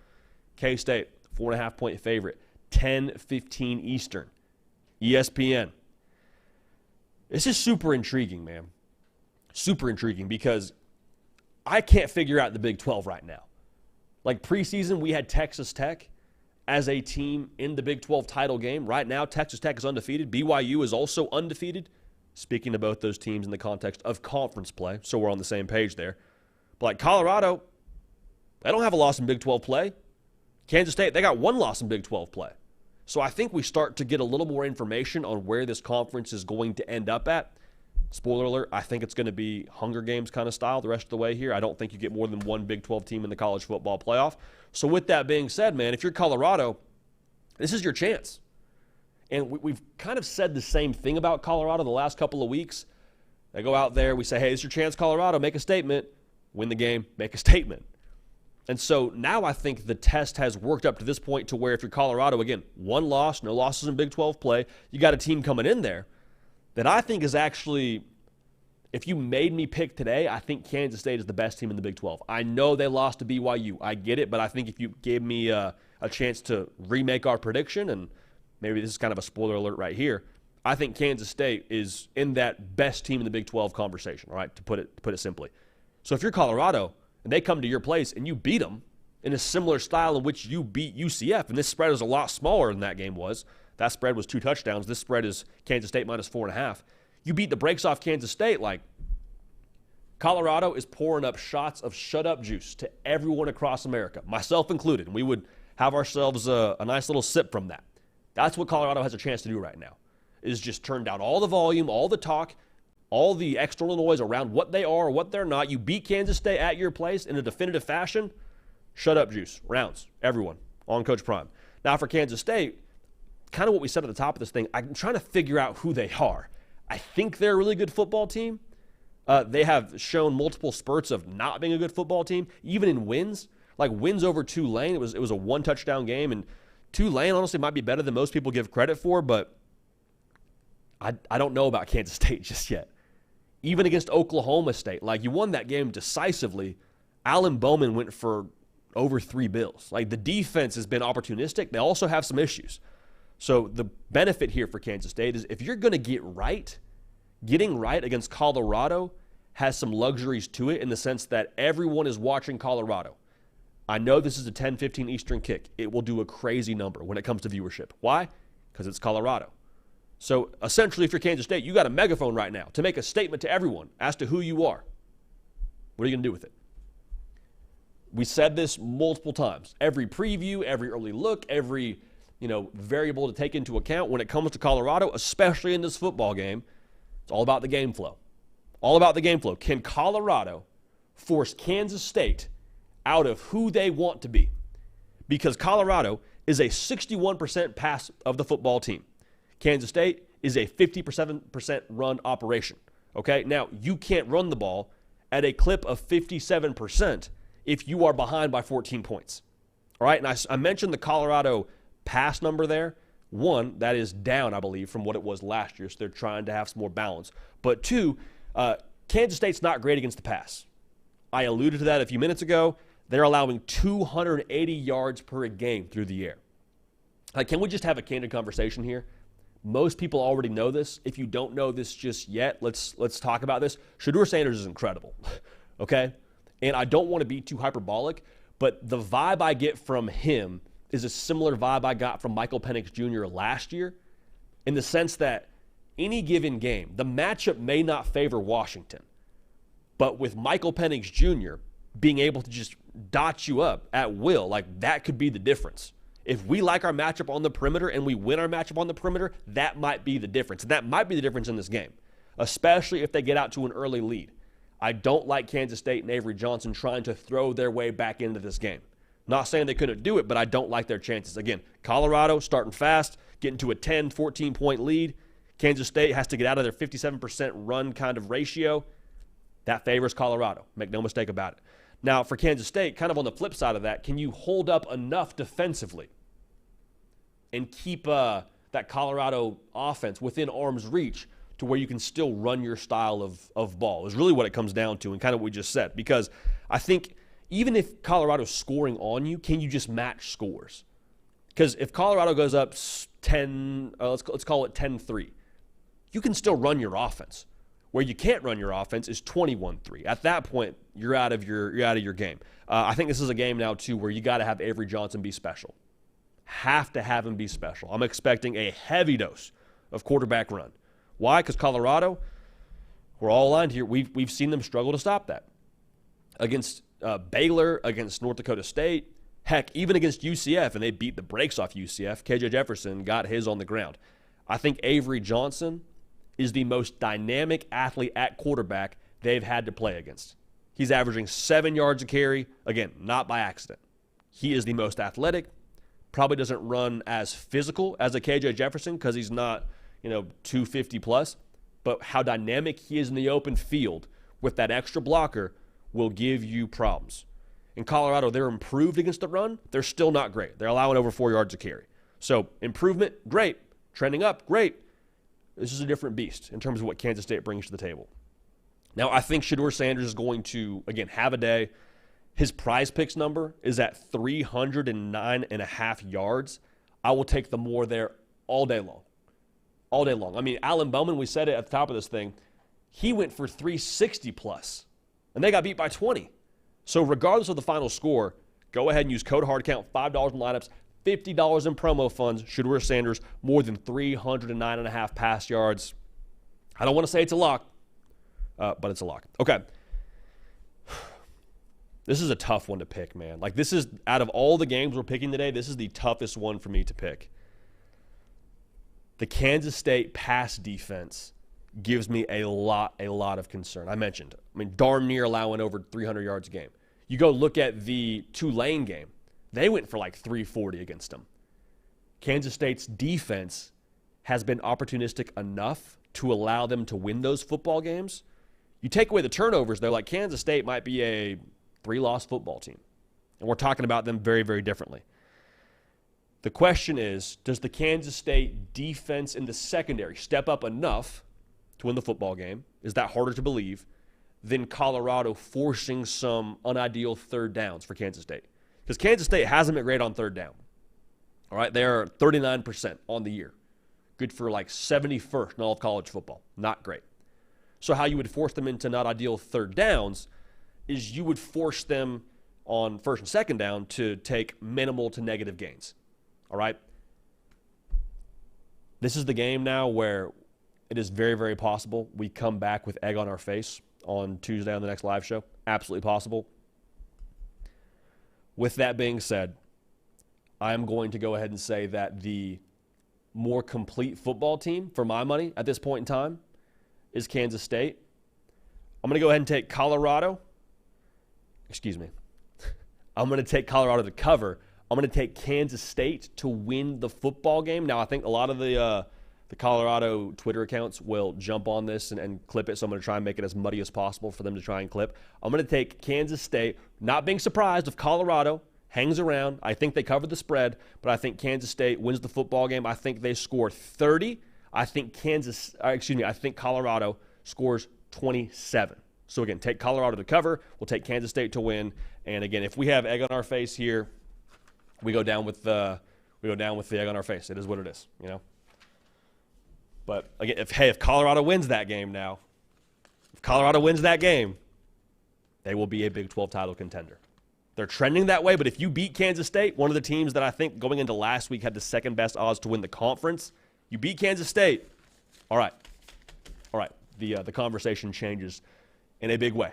K-State, 4.5-point favorite, 10:15 Eastern. ESPN. This is super intriguing, man. Super intriguing because I can't figure out the Big 12 right now. Like preseason, we had Texas Tech as a team in the Big 12 title game. Right now, Texas Tech is undefeated. BYU is also undefeated. Speaking of both those teams in the context of conference play, so we're on the same page there. But like Colorado, they don't have a loss in Big 12 play. Kansas State, they got 1 loss in Big 12 play. So I think we start to get a little more information on where this conference is going to end up at. Spoiler alert, I think it's going to be Hunger Games kind of style the rest of the way here. I don't think you get more than 1 Big 12 team in the college football playoff. So with that being said, man, if you're Colorado, this is your chance. And we've kind of said the same thing about Colorado the last couple of weeks. They go out there, we say, hey, it's your chance, Colorado, make a statement. Win the game, make a statement. And so now I think the test has worked up to this point to where if you're Colorado, again, 1 loss, no losses in Big 12 play, you got a team coming in there that I think is actually, if you made me pick today, I think Kansas State is the best team in the Big 12. I know they lost to BYU. I get it, but I think if you gave me a chance to remake our prediction, and maybe this is kind of a spoiler alert right here, I think Kansas State is in that best team in the Big 12 conversation, all right, to put it simply. So if you're Colorado, and they come to your place and you beat them in a similar style in which you beat UCF, and this spread is a lot smaller than that game was. That spread was 2 touchdowns. This spread is Kansas State minus 4.5. You beat the brakes off Kansas State. Like, Colorado is pouring up shots of shut-up juice to everyone across America, myself included, and we would have ourselves a nice little sip from that. That's what Colorado has a chance to do right now, is just turn down all the volume, all the talk, all the external noise around what they are or what they're not. You beat Kansas State at your place in a definitive fashion. Shut up, juice. Rounds. Everyone. On Coach Prime. Now for Kansas State, kind of what we said at the top of this thing, I'm trying to figure out who they are. I think they're a really good football team. They have shown multiple spurts of not being a good football team, even in wins. Like wins over Tulane, it was a 1-touchdown game, and Tulane honestly might be better than most people give credit for, but I don't know about Kansas State just yet. Even against Oklahoma State, like you won that game decisively. Alan Bowman went for over 3 bills. Like the defense has been opportunistic. They also have some issues. So the benefit here for Kansas State is if you're going to get right, getting right against Colorado has some luxuries to it in the sense that everyone is watching Colorado. I know this is a 10-15 Eastern kick. It will do a crazy number when it comes to viewership. Why? Because it's Colorado. So essentially, if you're Kansas State, you got a megaphone right now to make a statement to everyone as to who you are. What are you going to do with it? We said this multiple times. Every preview, every early look, every variable to take into account when it comes to Colorado, especially in this football game, it's all about the game flow. All about the game flow. Can Colorado force Kansas State out of who they want to be? Because Colorado is a 61% pass of the football team. Kansas State is a 57% run operation. Okay? Now, you can't run the ball at a clip of 57% if you are behind by 14 points. All right? And I mentioned the Colorado pass number there. One, that is down, I believe, from what it was last year, so they're trying to have some more balance. But two, Kansas State's not great against the pass. I alluded to that a few minutes ago. They're allowing 280 yards per game through the air. Can we just have a candid conversation here? Most people already know this. If you don't know this just yet, let's talk about this. Shedeur Sanders is incredible, okay? And I don't want to be too hyperbolic, but the vibe I get from him is a similar vibe I got from Michael Penix Jr. last year, in the sense that any given game, the matchup may not favor Washington, but with Michael Penix Jr. being able to just dot you up at will, like that could be the difference. If we like our matchup on the perimeter and we win our matchup on the perimeter, that might be the difference. And that might be the difference in this game, especially if they get out to an early lead. I don't like Kansas State and Avery Johnson trying to throw their way back into this game. Not saying they couldn't do it, but I don't like their chances. Again, Colorado starting fast, getting to a 10, 14-point lead. Kansas State has to get out of their 57% run kind of ratio. That favors Colorado. Make no mistake about it. Now, for Kansas State, kind of on the flip side of that, can you hold up enough defensively and keep that Colorado offense within arm's reach to where you can still run your style of ball is really what it comes down to, and kind of what we just said. Because I think even if Colorado's scoring on you, can you just match scores? Because if Colorado goes up 10, let's call it 10-3, you can still run your offense. Where you can't run your offense is 21-3. At that point, you're out of your game. I think this is a game now too where you got to have Avery Johnson be special. Have to have him be special. I'm expecting a heavy dose of quarterback run. Why? Because Colorado, we're all aligned here. We've seen them struggle to stop that against Baylor, against North Dakota State, heck, even against UCF, and they beat the brakes off UCF. KJ Jefferson got his on the ground. I think Avery Johnson is the most dynamic athlete at quarterback they've had to play against. He's averaging 7 yards a carry. Again, not by accident. He is the most athletic, probably doesn't run as physical as a KJ Jefferson because he's not, 250 plus, but how dynamic he is in the open field with that extra blocker will give you problems. In Colorado, they're improved against the run. They're still not great. They're allowing over 4 yards a carry. So improvement, great. Trending up, great. This is a different beast in terms of what Kansas State brings to the table. Now, I think Shedeur Sanders is going to, again, have a day. His prize picks number is at 309.5 yards. I will take the more there all day long. All day long. I mean, Alan Bowman, we said it at the top of this thing, he went for 360 plus, and they got beat by 20. So regardless of the final score, go ahead and use code HARDCOUNT, $5 in lineups, $50 in promo funds. Shedeur Sanders, more than 309.5 pass yards. I don't want to say it's a lock, but it's a lock. Okay. This is a tough one to pick, man. Like, this is, out of all the games we're picking today, this is the toughest one for me to pick. The Kansas State pass defense gives me a lot of concern. I mentioned, darn near allowing over 300 yards a game. You go look at the Tulane game. They went for like 340 against them. Kansas State's defense has been opportunistic enough to allow them to win those football games. You take away the turnovers, though, like Kansas State might be a 3-loss football team. And we're talking about them very, very differently. The question is, does the Kansas State defense in the secondary step up enough to win the football game? Is that harder to believe than Colorado forcing some unideal third downs for Kansas State? Because Kansas State hasn't been great on third down. All right, they're 39% on the year. Good for like 71st in all of college football. Not great. So how you would force them into not ideal third downs is you would force them on first and second down to take minimal to negative gains. All right? This is the game now where it is very, very possible we come back with egg on our face on Tuesday on the next live show. Absolutely possible. With that being said, I'm going to go ahead and say that the more complete football team, for my money, at this point in time, is Kansas State. I'm going to go ahead and take Colorado. Excuse me. I'm going to take Colorado to cover. I'm going to take Kansas State to win the football game. Now, I think a lot of the Colorado Twitter accounts will jump on this and clip it, so I'm going to try and make it as muddy as possible for them to try and clip. I'm going to take Kansas State, not being surprised if Colorado hangs around. I think they cover the spread, but I think Kansas State wins the football game. I think they score 30. I think Colorado scores 27. So again, take Colorado to cover. We'll take Kansas State to win. And again, if we have egg on our face here, we go down with the egg on our face. It is what it is, you know. But again, if Colorado wins that game now, they will be a Big 12 title contender. They're trending that way, but if you beat Kansas State, one of the teams that I think going into last week had the second best odds to win the conference, you beat Kansas State, all right. The conversation changes in a big way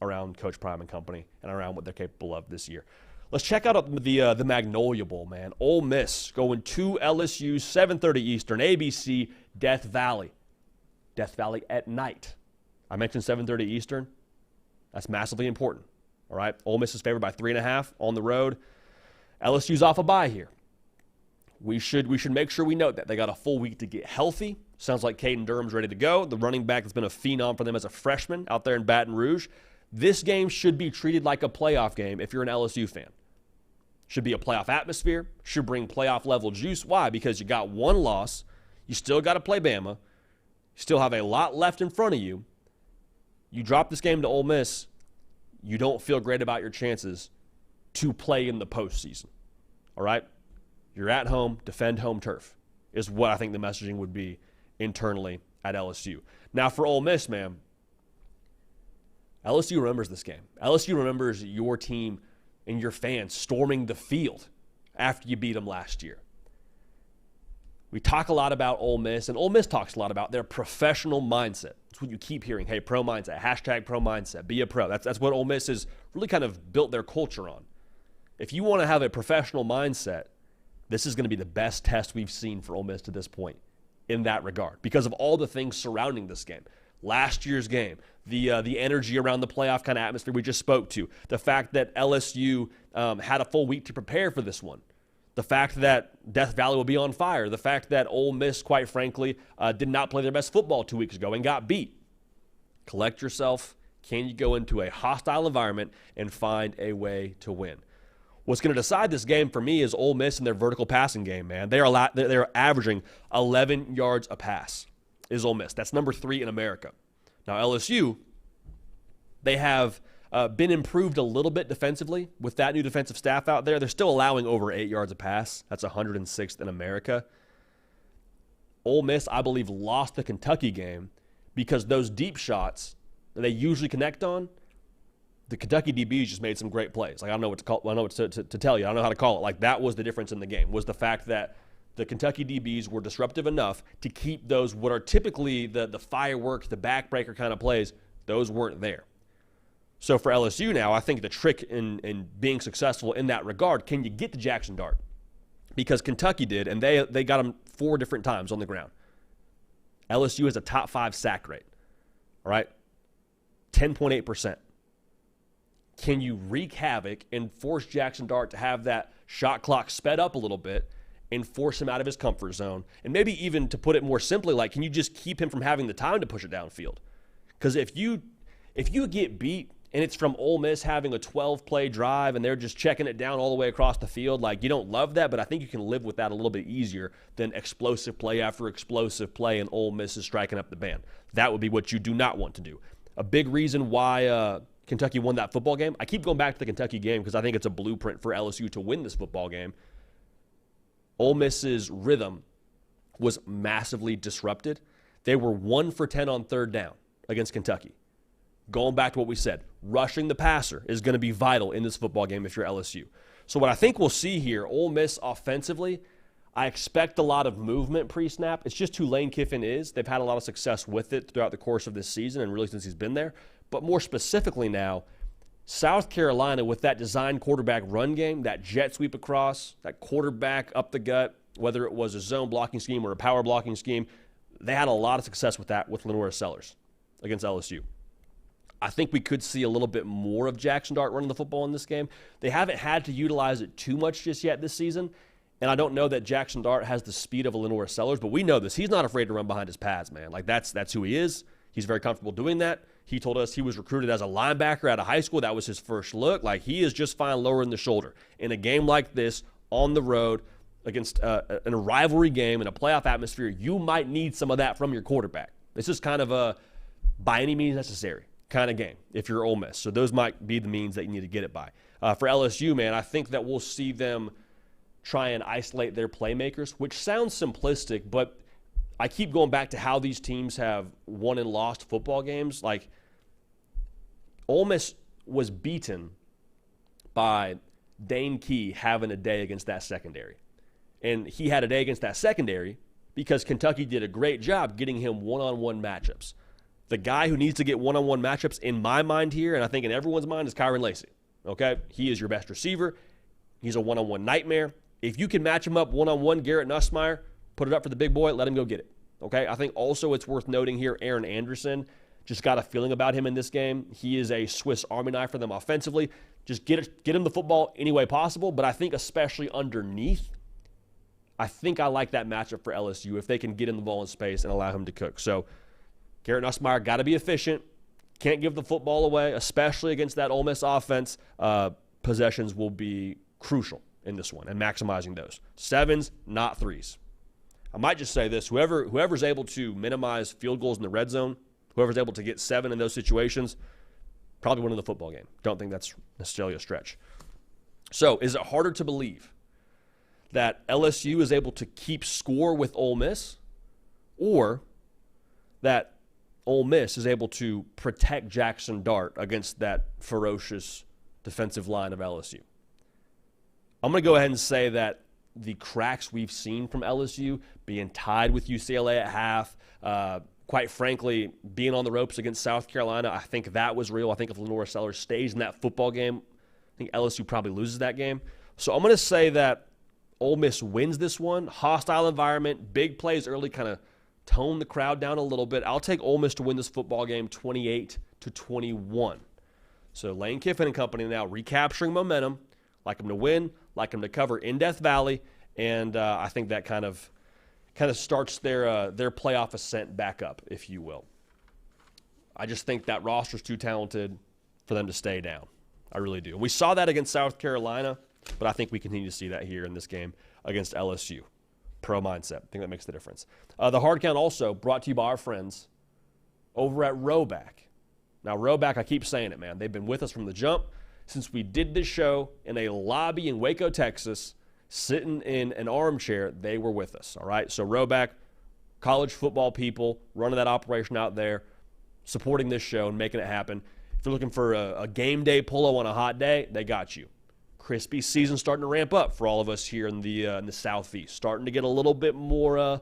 around Coach Prime and company and around what they're capable of this year. Let's check out the Magnolia Bowl, man. Ole Miss going to LSU, 7:30 Eastern, ABC, Death Valley. Death Valley at night. I mentioned 7:30 Eastern. That's massively important, all right? Ole Miss is favored by 3.5 on the road. LSU's off a bye here. We should make sure we note that. They got a full week to get healthy. Sounds like Caden Durham's ready to go. The running back has been a phenom for them as a freshman out there in Baton Rouge. This game should be treated like a playoff game if you're an LSU fan. Should be a playoff atmosphere. Should bring playoff level juice. Why? Because you got one loss. You still got to play Bama. You still have a lot left in front of you. You drop this game to Ole Miss, you don't feel great about your chances to play in the postseason. All right? You're at home, defend home turf is what I think the messaging would be internally at LSU. Now for Ole Miss, man, LSU remembers this game. LSU remembers your team and your fans storming the field after you beat them last year. We talk a lot about Ole Miss, and Ole Miss talks a lot about their professional mindset. That's what you keep hearing. Hey, pro mindset, hashtag pro mindset, be a pro. That's what Ole Miss has really kind of built their culture on. If you want to have a professional mindset, this is going to be the best test we've seen for Ole Miss to this point in that regard because of all the things surrounding this game. Last year's game, the energy around the playoff kind of atmosphere we just spoke to, the fact that LSU had a full week to prepare for this one, the fact that Death Valley will be on fire, the fact that Ole Miss, quite frankly, did not play their best football 2 weeks ago and got beat. Collect yourself. Can you go into a hostile environment and find a way to win? What's going to decide this game for me is Ole Miss and their vertical passing game, man. They're averaging 11 yards a pass is Ole Miss. That's number 3 in America. Now, LSU, they have been improved a little bit defensively with that new defensive staff out there. They're still allowing over 8 yards a pass. That's 106th in America. Ole Miss, I believe, lost the Kentucky game because those deep shots that they usually connect on, the Kentucky DBs just made some great plays. Like I don't know what to call. I don't know what to tell you. I don't know how to call it. Like that was the difference in the game. Was the fact that the Kentucky DBs were disruptive enough to keep those what are typically the fireworks, the backbreaker kind of plays. Those weren't there. So for LSU now, I think the trick in being successful in that regard, can you get to Jackson Dart? Because Kentucky did, and they got him 4 different times on the ground. LSU has a top 5 sack rate. All right, 10.8%. Can you wreak havoc and force Jackson Dart to have that shot clock sped up a little bit and force him out of his comfort zone? And maybe even to put it more simply, like, can you just keep him from having the time to push it downfield? Because if you get beat and it's from Ole Miss having a 12-play drive and they're just checking it down all the way across the field, like, you don't love that, but I think you can live with that a little bit easier than explosive play after explosive play and Ole Miss is striking up the band. That would be what you do not want to do. A big reason why Kentucky won that football game. I keep going back to the Kentucky game because I think it's a blueprint for LSU to win this football game. Ole Miss's rhythm was massively disrupted. They were 1 for 10 on third down against Kentucky. Going back to what we said, rushing the passer is going to be vital in this football game if you're LSU. So what I think we'll see here, Ole Miss offensively, I expect a lot of movement pre-snap. It's just who Lane Kiffin is. They've had a lot of success with it throughout the course of this season and really since he's been there. But more specifically now, South Carolina with that design quarterback run game, that jet sweep across, that quarterback up the gut, whether it was a zone blocking scheme or a power blocking scheme, they had a lot of success with that with Lenora Sellers against LSU. I think we could see a little bit more of Jackson Dart running the football in this game. They haven't had to utilize it too much just yet this season, and I don't know that Jackson Dart has the speed of a Lenora Sellers, but we know this. He's not afraid to run behind his pads, man. Like, that's who he is. He's very comfortable doing that. He told us he was recruited as a linebacker out of high school. That was his first look. Like, he is just fine lowering the shoulder. In a game like this, on the road, against in a rivalry game, in a playoff atmosphere, you might need some of that from your quarterback. This is kind of a by any means necessary kind of game if you're Ole Miss. So those might be the means that you need to get it by. For LSU, man, I think that we'll see them try and isolate their playmakers, which sounds simplistic, but I keep going back to how these teams have won and lost football games. Like, Ole Miss was beaten by Dane Key having a day against that secondary. And he had a day against that secondary because Kentucky did a great job getting him one-on-one matchups. The guy who needs to get one-on-one matchups in my mind here, and I think in everyone's mind, is Kyron Lacey. Okay? He is your best receiver. He's a one-on-one nightmare. If you can match him up one-on-one, Garrett Nussmeier, put it up for the big boy, let him go get it. Okay? I think also it's worth noting here, Aaron Anderson, just got a feeling about him in this game. He is a Swiss Army knife for them offensively. Just get him the football any way possible, but I think especially underneath, I think I like that matchup for LSU if they can get him the ball in space and allow him to cook. So Garrett Nussmeier got to be efficient. Can't give the football away, especially against that Ole Miss offense. Possessions will be crucial in this one and maximizing those. 7s, not 3s. I might just say this. Whoever's able to minimize field goals in the red zone, whoever's able to get 7 in those situations, probably winning the football game. Don't think that's necessarily a stretch. So is it harder to believe that LSU is able to keep score with Ole Miss, or that Ole Miss is able to protect Jackson Dart against that ferocious defensive line of LSU? I'm going to go ahead and say that the cracks we've seen from LSU, being tied with UCLA at half, quite frankly, being on the ropes against South Carolina, I think that was real. I think if Lenora Sellers stays in that football game, I think LSU probably loses that game. So I'm going to say that Ole Miss wins this one. Hostile environment, big plays early, kind of tone the crowd down a little bit. I'll take Ole Miss to win this football game 28-21. So Lane Kiffin and company now recapturing momentum. Like them to win, like them to cover in Death Valley, and I think that kind of starts their playoff ascent back up, if you will. I just think that roster's too talented for them to stay down. I really do. We saw that against South Carolina, but I think we continue to see that here in this game against LSU. Pro mindset. I think that makes the difference. The hard count also brought to you by our friends over at Roback. Now, Roback, I keep saying it, man. They've been with us from the jump. Since we did this show in a lobby in Waco, Texas, sitting in an armchair, they were with us, all right? So Roback, college football people, running that operation out there, supporting this show and making it happen. If you're looking for a game day polo on a hot day, they got you. Crispy season starting to ramp up for all of us here in the Southeast. Starting to get a little bit more, I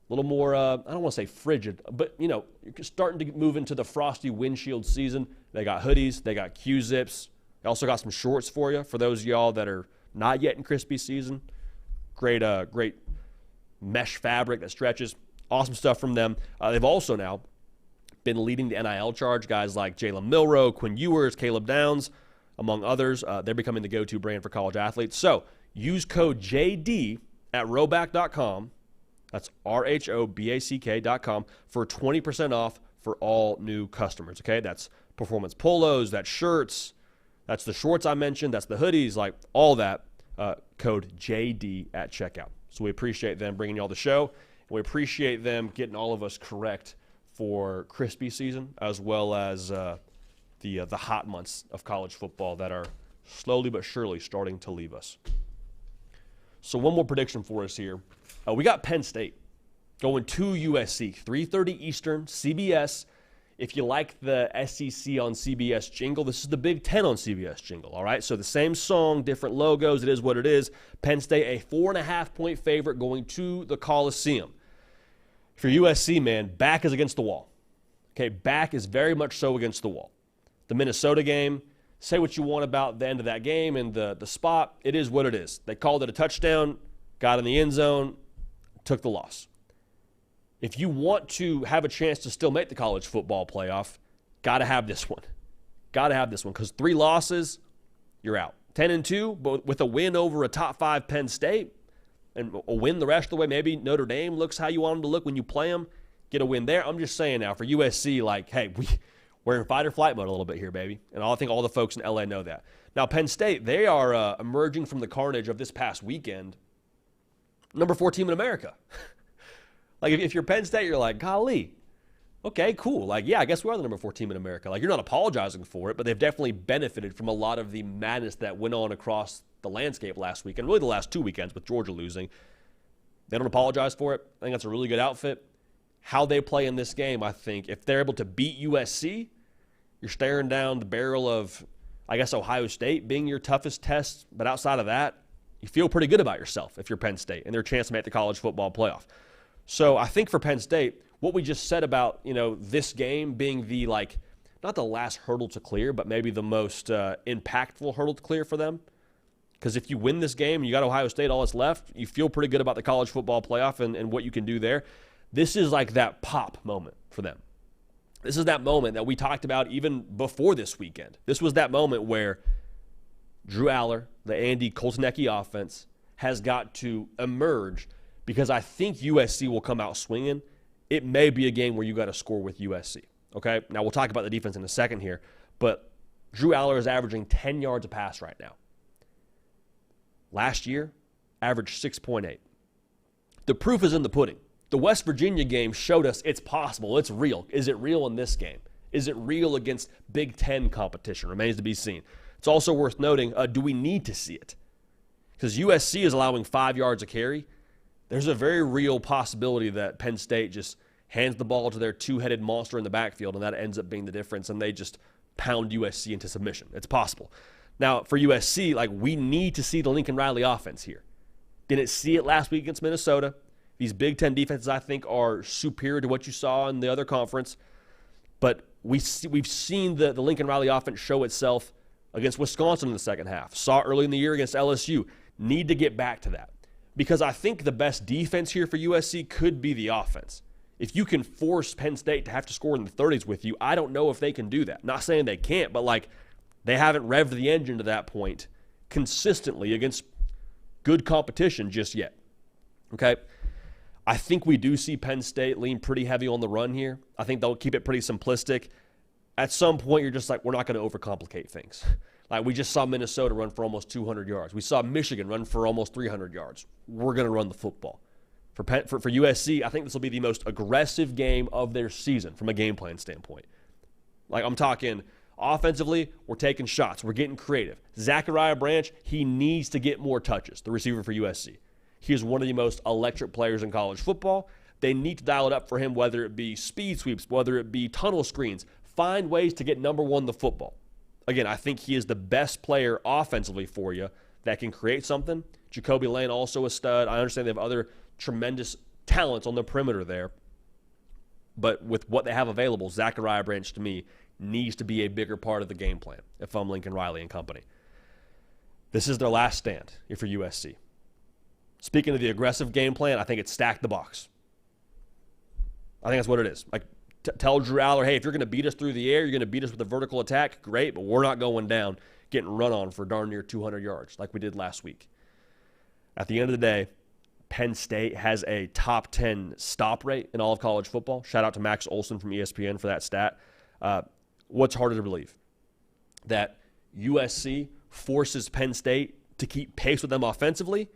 don't want to say frigid, but, you know, you're starting to move into the frosty windshield season. They got hoodies. They got Q-zips. They also got some shorts for you for those of y'all that are not yet in crispy season. Great mesh fabric that stretches. Awesome stuff from them. They've also now been leading the NIL charge. Guys like Jalen Milroe, Quinn Ewers, Caleb Downs, among others. They're becoming the go-to brand for college athletes. So use code JD at roback.com. That's RHOBACK.com for 20% off for all new customers, okay? That's performance polos, that's shirts, that's the shorts I mentioned, that's the hoodies, like all that, code JD at checkout. So we appreciate them bringing y'all the show, and we appreciate them getting all of us correct for crispy season, as well as the hot months of college football that are slowly but surely starting to leave us. So one more prediction for us here. We got Penn State going to USC, 3:30 Eastern, CBS. If you like the SEC on CBS jingle, this is the Big Ten on CBS jingle, all right? So the same song, different logos, it is what it is. Penn State, a 4.5-point favorite going to the Coliseum. For USC, man, back is against the wall. Okay, back is very much so against the wall. The Minnesota game, say what you want about the end of that game and the spot, it is what it is. They called it a touchdown, got in the end zone, took the loss. If you want to have a chance to still make the college football playoff, got to have this one. Got to have this one because 3 losses, you're out. 10-2, but with a win over a top 5 Penn State and a win the rest of the way, maybe Notre Dame looks how you want them to look when you play them, get a win there. I'm just saying now for USC, like, hey, we're in fight or flight mode a little bit here, baby. And I think all the folks in LA know that. Now, Penn State, they are emerging from the carnage of this past weekend, number 4 team in America. Like, if you're Penn State, you're like, golly, okay, cool. Like, yeah, I guess we are the number 4 team in America. Like, you're not apologizing for it, but they've definitely benefited from a lot of the madness that went on across the landscape last week, and really the last 2 weekends with Georgia losing. They don't apologize for it. I think that's a really good outfit. How they play in this game, I think, if they're able to beat USC, you're staring down the barrel of, I guess, Ohio State being your toughest test. But outside of that, you feel pretty good about yourself if you're Penn State and their chance to make the college football playoff. So I think for Penn State, what we just said about, this game being the, not the last hurdle to clear, but maybe the most impactful hurdle to clear for them. Because if you win this game and you got Ohio State all that's left, you feel pretty good about the college football playoff and what you can do there. This is like that pop moment for them. This is that moment that we talked about even before this weekend. This was that moment where Drew Aller, the Andy Koltanecki offense, has got to emerge because I think USC will come out swinging. It may be a game where you got to score with USC, okay? Now, we'll talk about the defense in a second here, but Drew Aller is averaging 10 yards a pass right now. Last year, averaged 6.8. The proof is in the pudding. The West Virginia game showed us it's possible. It's real. Is it real in this game? Is it real against Big Ten competition? Remains to be seen. It's also worth noting, do we need to see it? Because USC is allowing 5 yards a carry. There's a very real possibility that Penn State just hands the ball to their 2-headed monster in the backfield, and that ends up being the difference, and they just pound USC into submission. It's possible. Now, for USC, we need to see the Lincoln Riley offense here. Didn't see it last week against Minnesota. These Big Ten defenses, I think, are superior to what you saw in the other conference. But we've seen the Lincoln Riley offense show itself against Wisconsin in the second half. Saw it early in the year against LSU. Need to get back to that. Because I think the best defense here for USC could be the offense. If you can force Penn State to have to score in the 30s with you, I don't know if they can do that. Not saying they can't, but they haven't revved the engine to that point consistently against good competition just yet. Okay? I think we do see Penn State lean pretty heavy on the run here. I think they'll keep it pretty simplistic. At some point, you're just we're not going to overcomplicate things. We just saw Minnesota run for almost 200 yards. We saw Michigan run for almost 300 yards. We're going to run the football. For USC, I think this will be the most aggressive game of their season from a game plan standpoint. I'm talking offensively, we're taking shots. We're getting creative. Zachariah Branch, he needs to get more touches, the receiver for USC. He is one of the most electric players in college football. They need to dial it up for him, whether it be speed sweeps, whether it be tunnel screens. Find ways to get number one the football. Again, I think he is the best player offensively for you that can create something. Jacoby Lane, also a stud. I understand they have other tremendous talents on the perimeter there. But with what they have available, Zachariah Branch, to me, needs to be a bigger part of the game plan if I'm Lincoln Riley and company. This is their last stand if you're USC. Speaking of the aggressive game plan, I think it's stack the box. I think that's what it is. Tell Drew Aller, hey, if you're going to beat us through the air, you're going to beat us with a vertical attack, great, but we're not going down, getting run on for darn near 200 yards like we did last week. At the end of the day, Penn State has a top 10 stop rate in all of college football. Shout out to Max Olson from ESPN for that stat. What's harder to believe? That USC forces Penn State to keep pace with them offensively,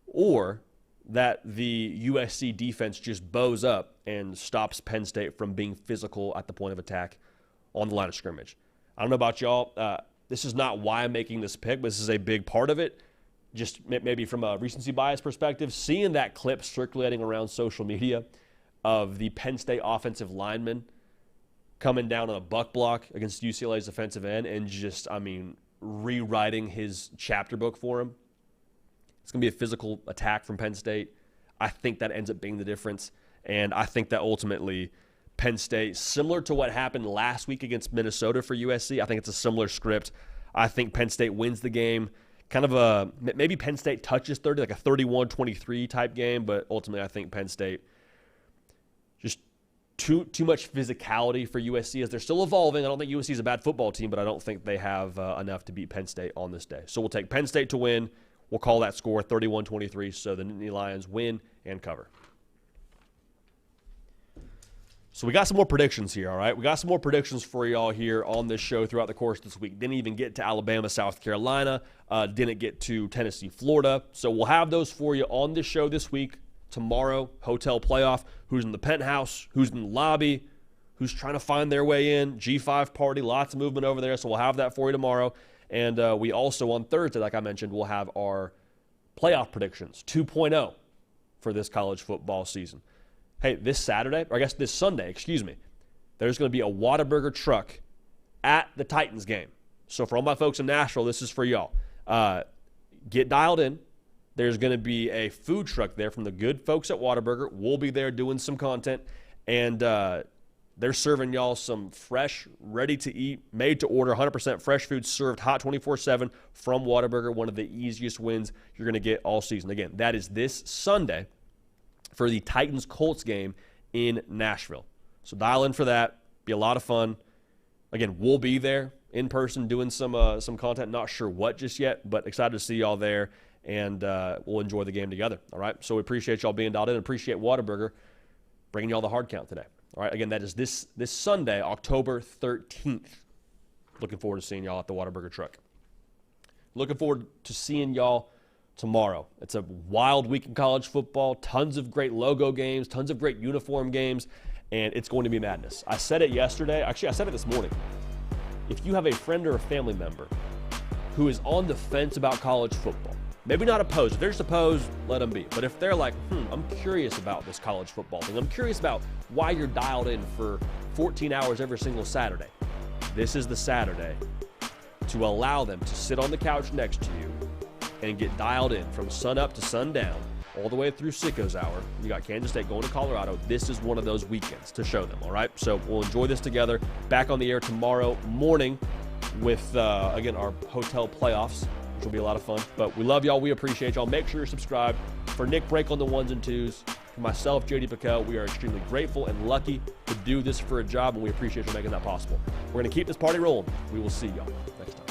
or that the USC defense just bows up and stops Penn State from being physical at the point of attack on the line of scrimmage. I don't know about y'all. This is not why I'm making this pick, but this is a big part of it. Just maybe from a recency bias perspective, seeing that clip circulating around social media of the Penn State offensive lineman coming down on a buck block against UCLA's defensive end and just, rewriting his chapter book for him. It's going to be a physical attack from Penn State. I think that ends up being the difference. And I think that ultimately Penn State, similar to what happened last week against Minnesota for USC, I think it's a similar script. I think Penn State wins the game. Kind of maybe Penn State touches 30, like a 31-23 type game, but ultimately I think Penn State just too much physicality for USC as they're still evolving. I don't think USC is a bad football team, but I don't think they have enough to beat Penn State on this day. So we'll take Penn State to win. We'll call that score 31-23, so the Nittany Lions win and cover. So we got some more predictions here, all right? We got some more predictions for y'all here on this show throughout the course of this week. Didn't even get to Alabama, South Carolina. Didn't get to Tennessee, Florida. So we'll have those for you on this show this week. Tomorrow, hotel playoff, who's in the penthouse, who's in the lobby, who's trying to find their way in, G5 party, lots of movement over there, so we'll have that for you tomorrow. And we also, on Thursday, like I mentioned, we'll have our playoff predictions, 2.0 for this college football season. Hey, this Saturday, or I guess this Sunday, there's going to be a Whataburger truck at the Titans game. So for all my folks in Nashville, this is for y'all. Get dialed in. There's going to be a food truck there from the good folks at Whataburger. We'll be there doing some content, and they're serving y'all some fresh, ready-to-eat, made-to-order, 100% fresh food served hot 24/7 from Whataburger, one of the easiest wins you're going to get all season. Again, that is this Sunday for the Titans-Colts game in Nashville. So dial in for that. Be a lot of fun. Again, we'll be there in person doing some content. Not sure what just yet, but excited to see y'all there. And we'll enjoy the game together, all right? So we appreciate y'all being dialed in. Appreciate Whataburger bringing y'all the hard count today. All right, again, that is this Sunday, October 13th. Looking forward to seeing y'all at the Whataburger truck. Looking forward to seeing y'all tomorrow. It's a wild week in college football, tons of great logo games, tons of great uniform games, and it's going to be madness. I said it yesterday. Actually, I said it this morning. If you have a friend or a family member who is on the fence about college football, maybe not opposed. If they're just opposed, let them be. But if they're like, I'm curious about this college football thing. I'm curious about why you're dialed in for 14 hours every single Saturday. This is the Saturday to allow them to sit on the couch next to you and get dialed in from sun up to sundown, all the way through Sicko's Hour. You got Kansas State going to Colorado. This is one of those weekends to show them, all right? So we'll enjoy this together. Back on the air tomorrow morning with, again, our hotel playoffs, which will be a lot of fun. But we love y'all. We appreciate y'all. Make sure you're subscribed. For Nick Brake on the ones and twos, for myself, JD Paquel, we are extremely grateful and lucky to do this for a job, and we appreciate you making that possible. We're going to keep this party rolling. We will see y'all next time.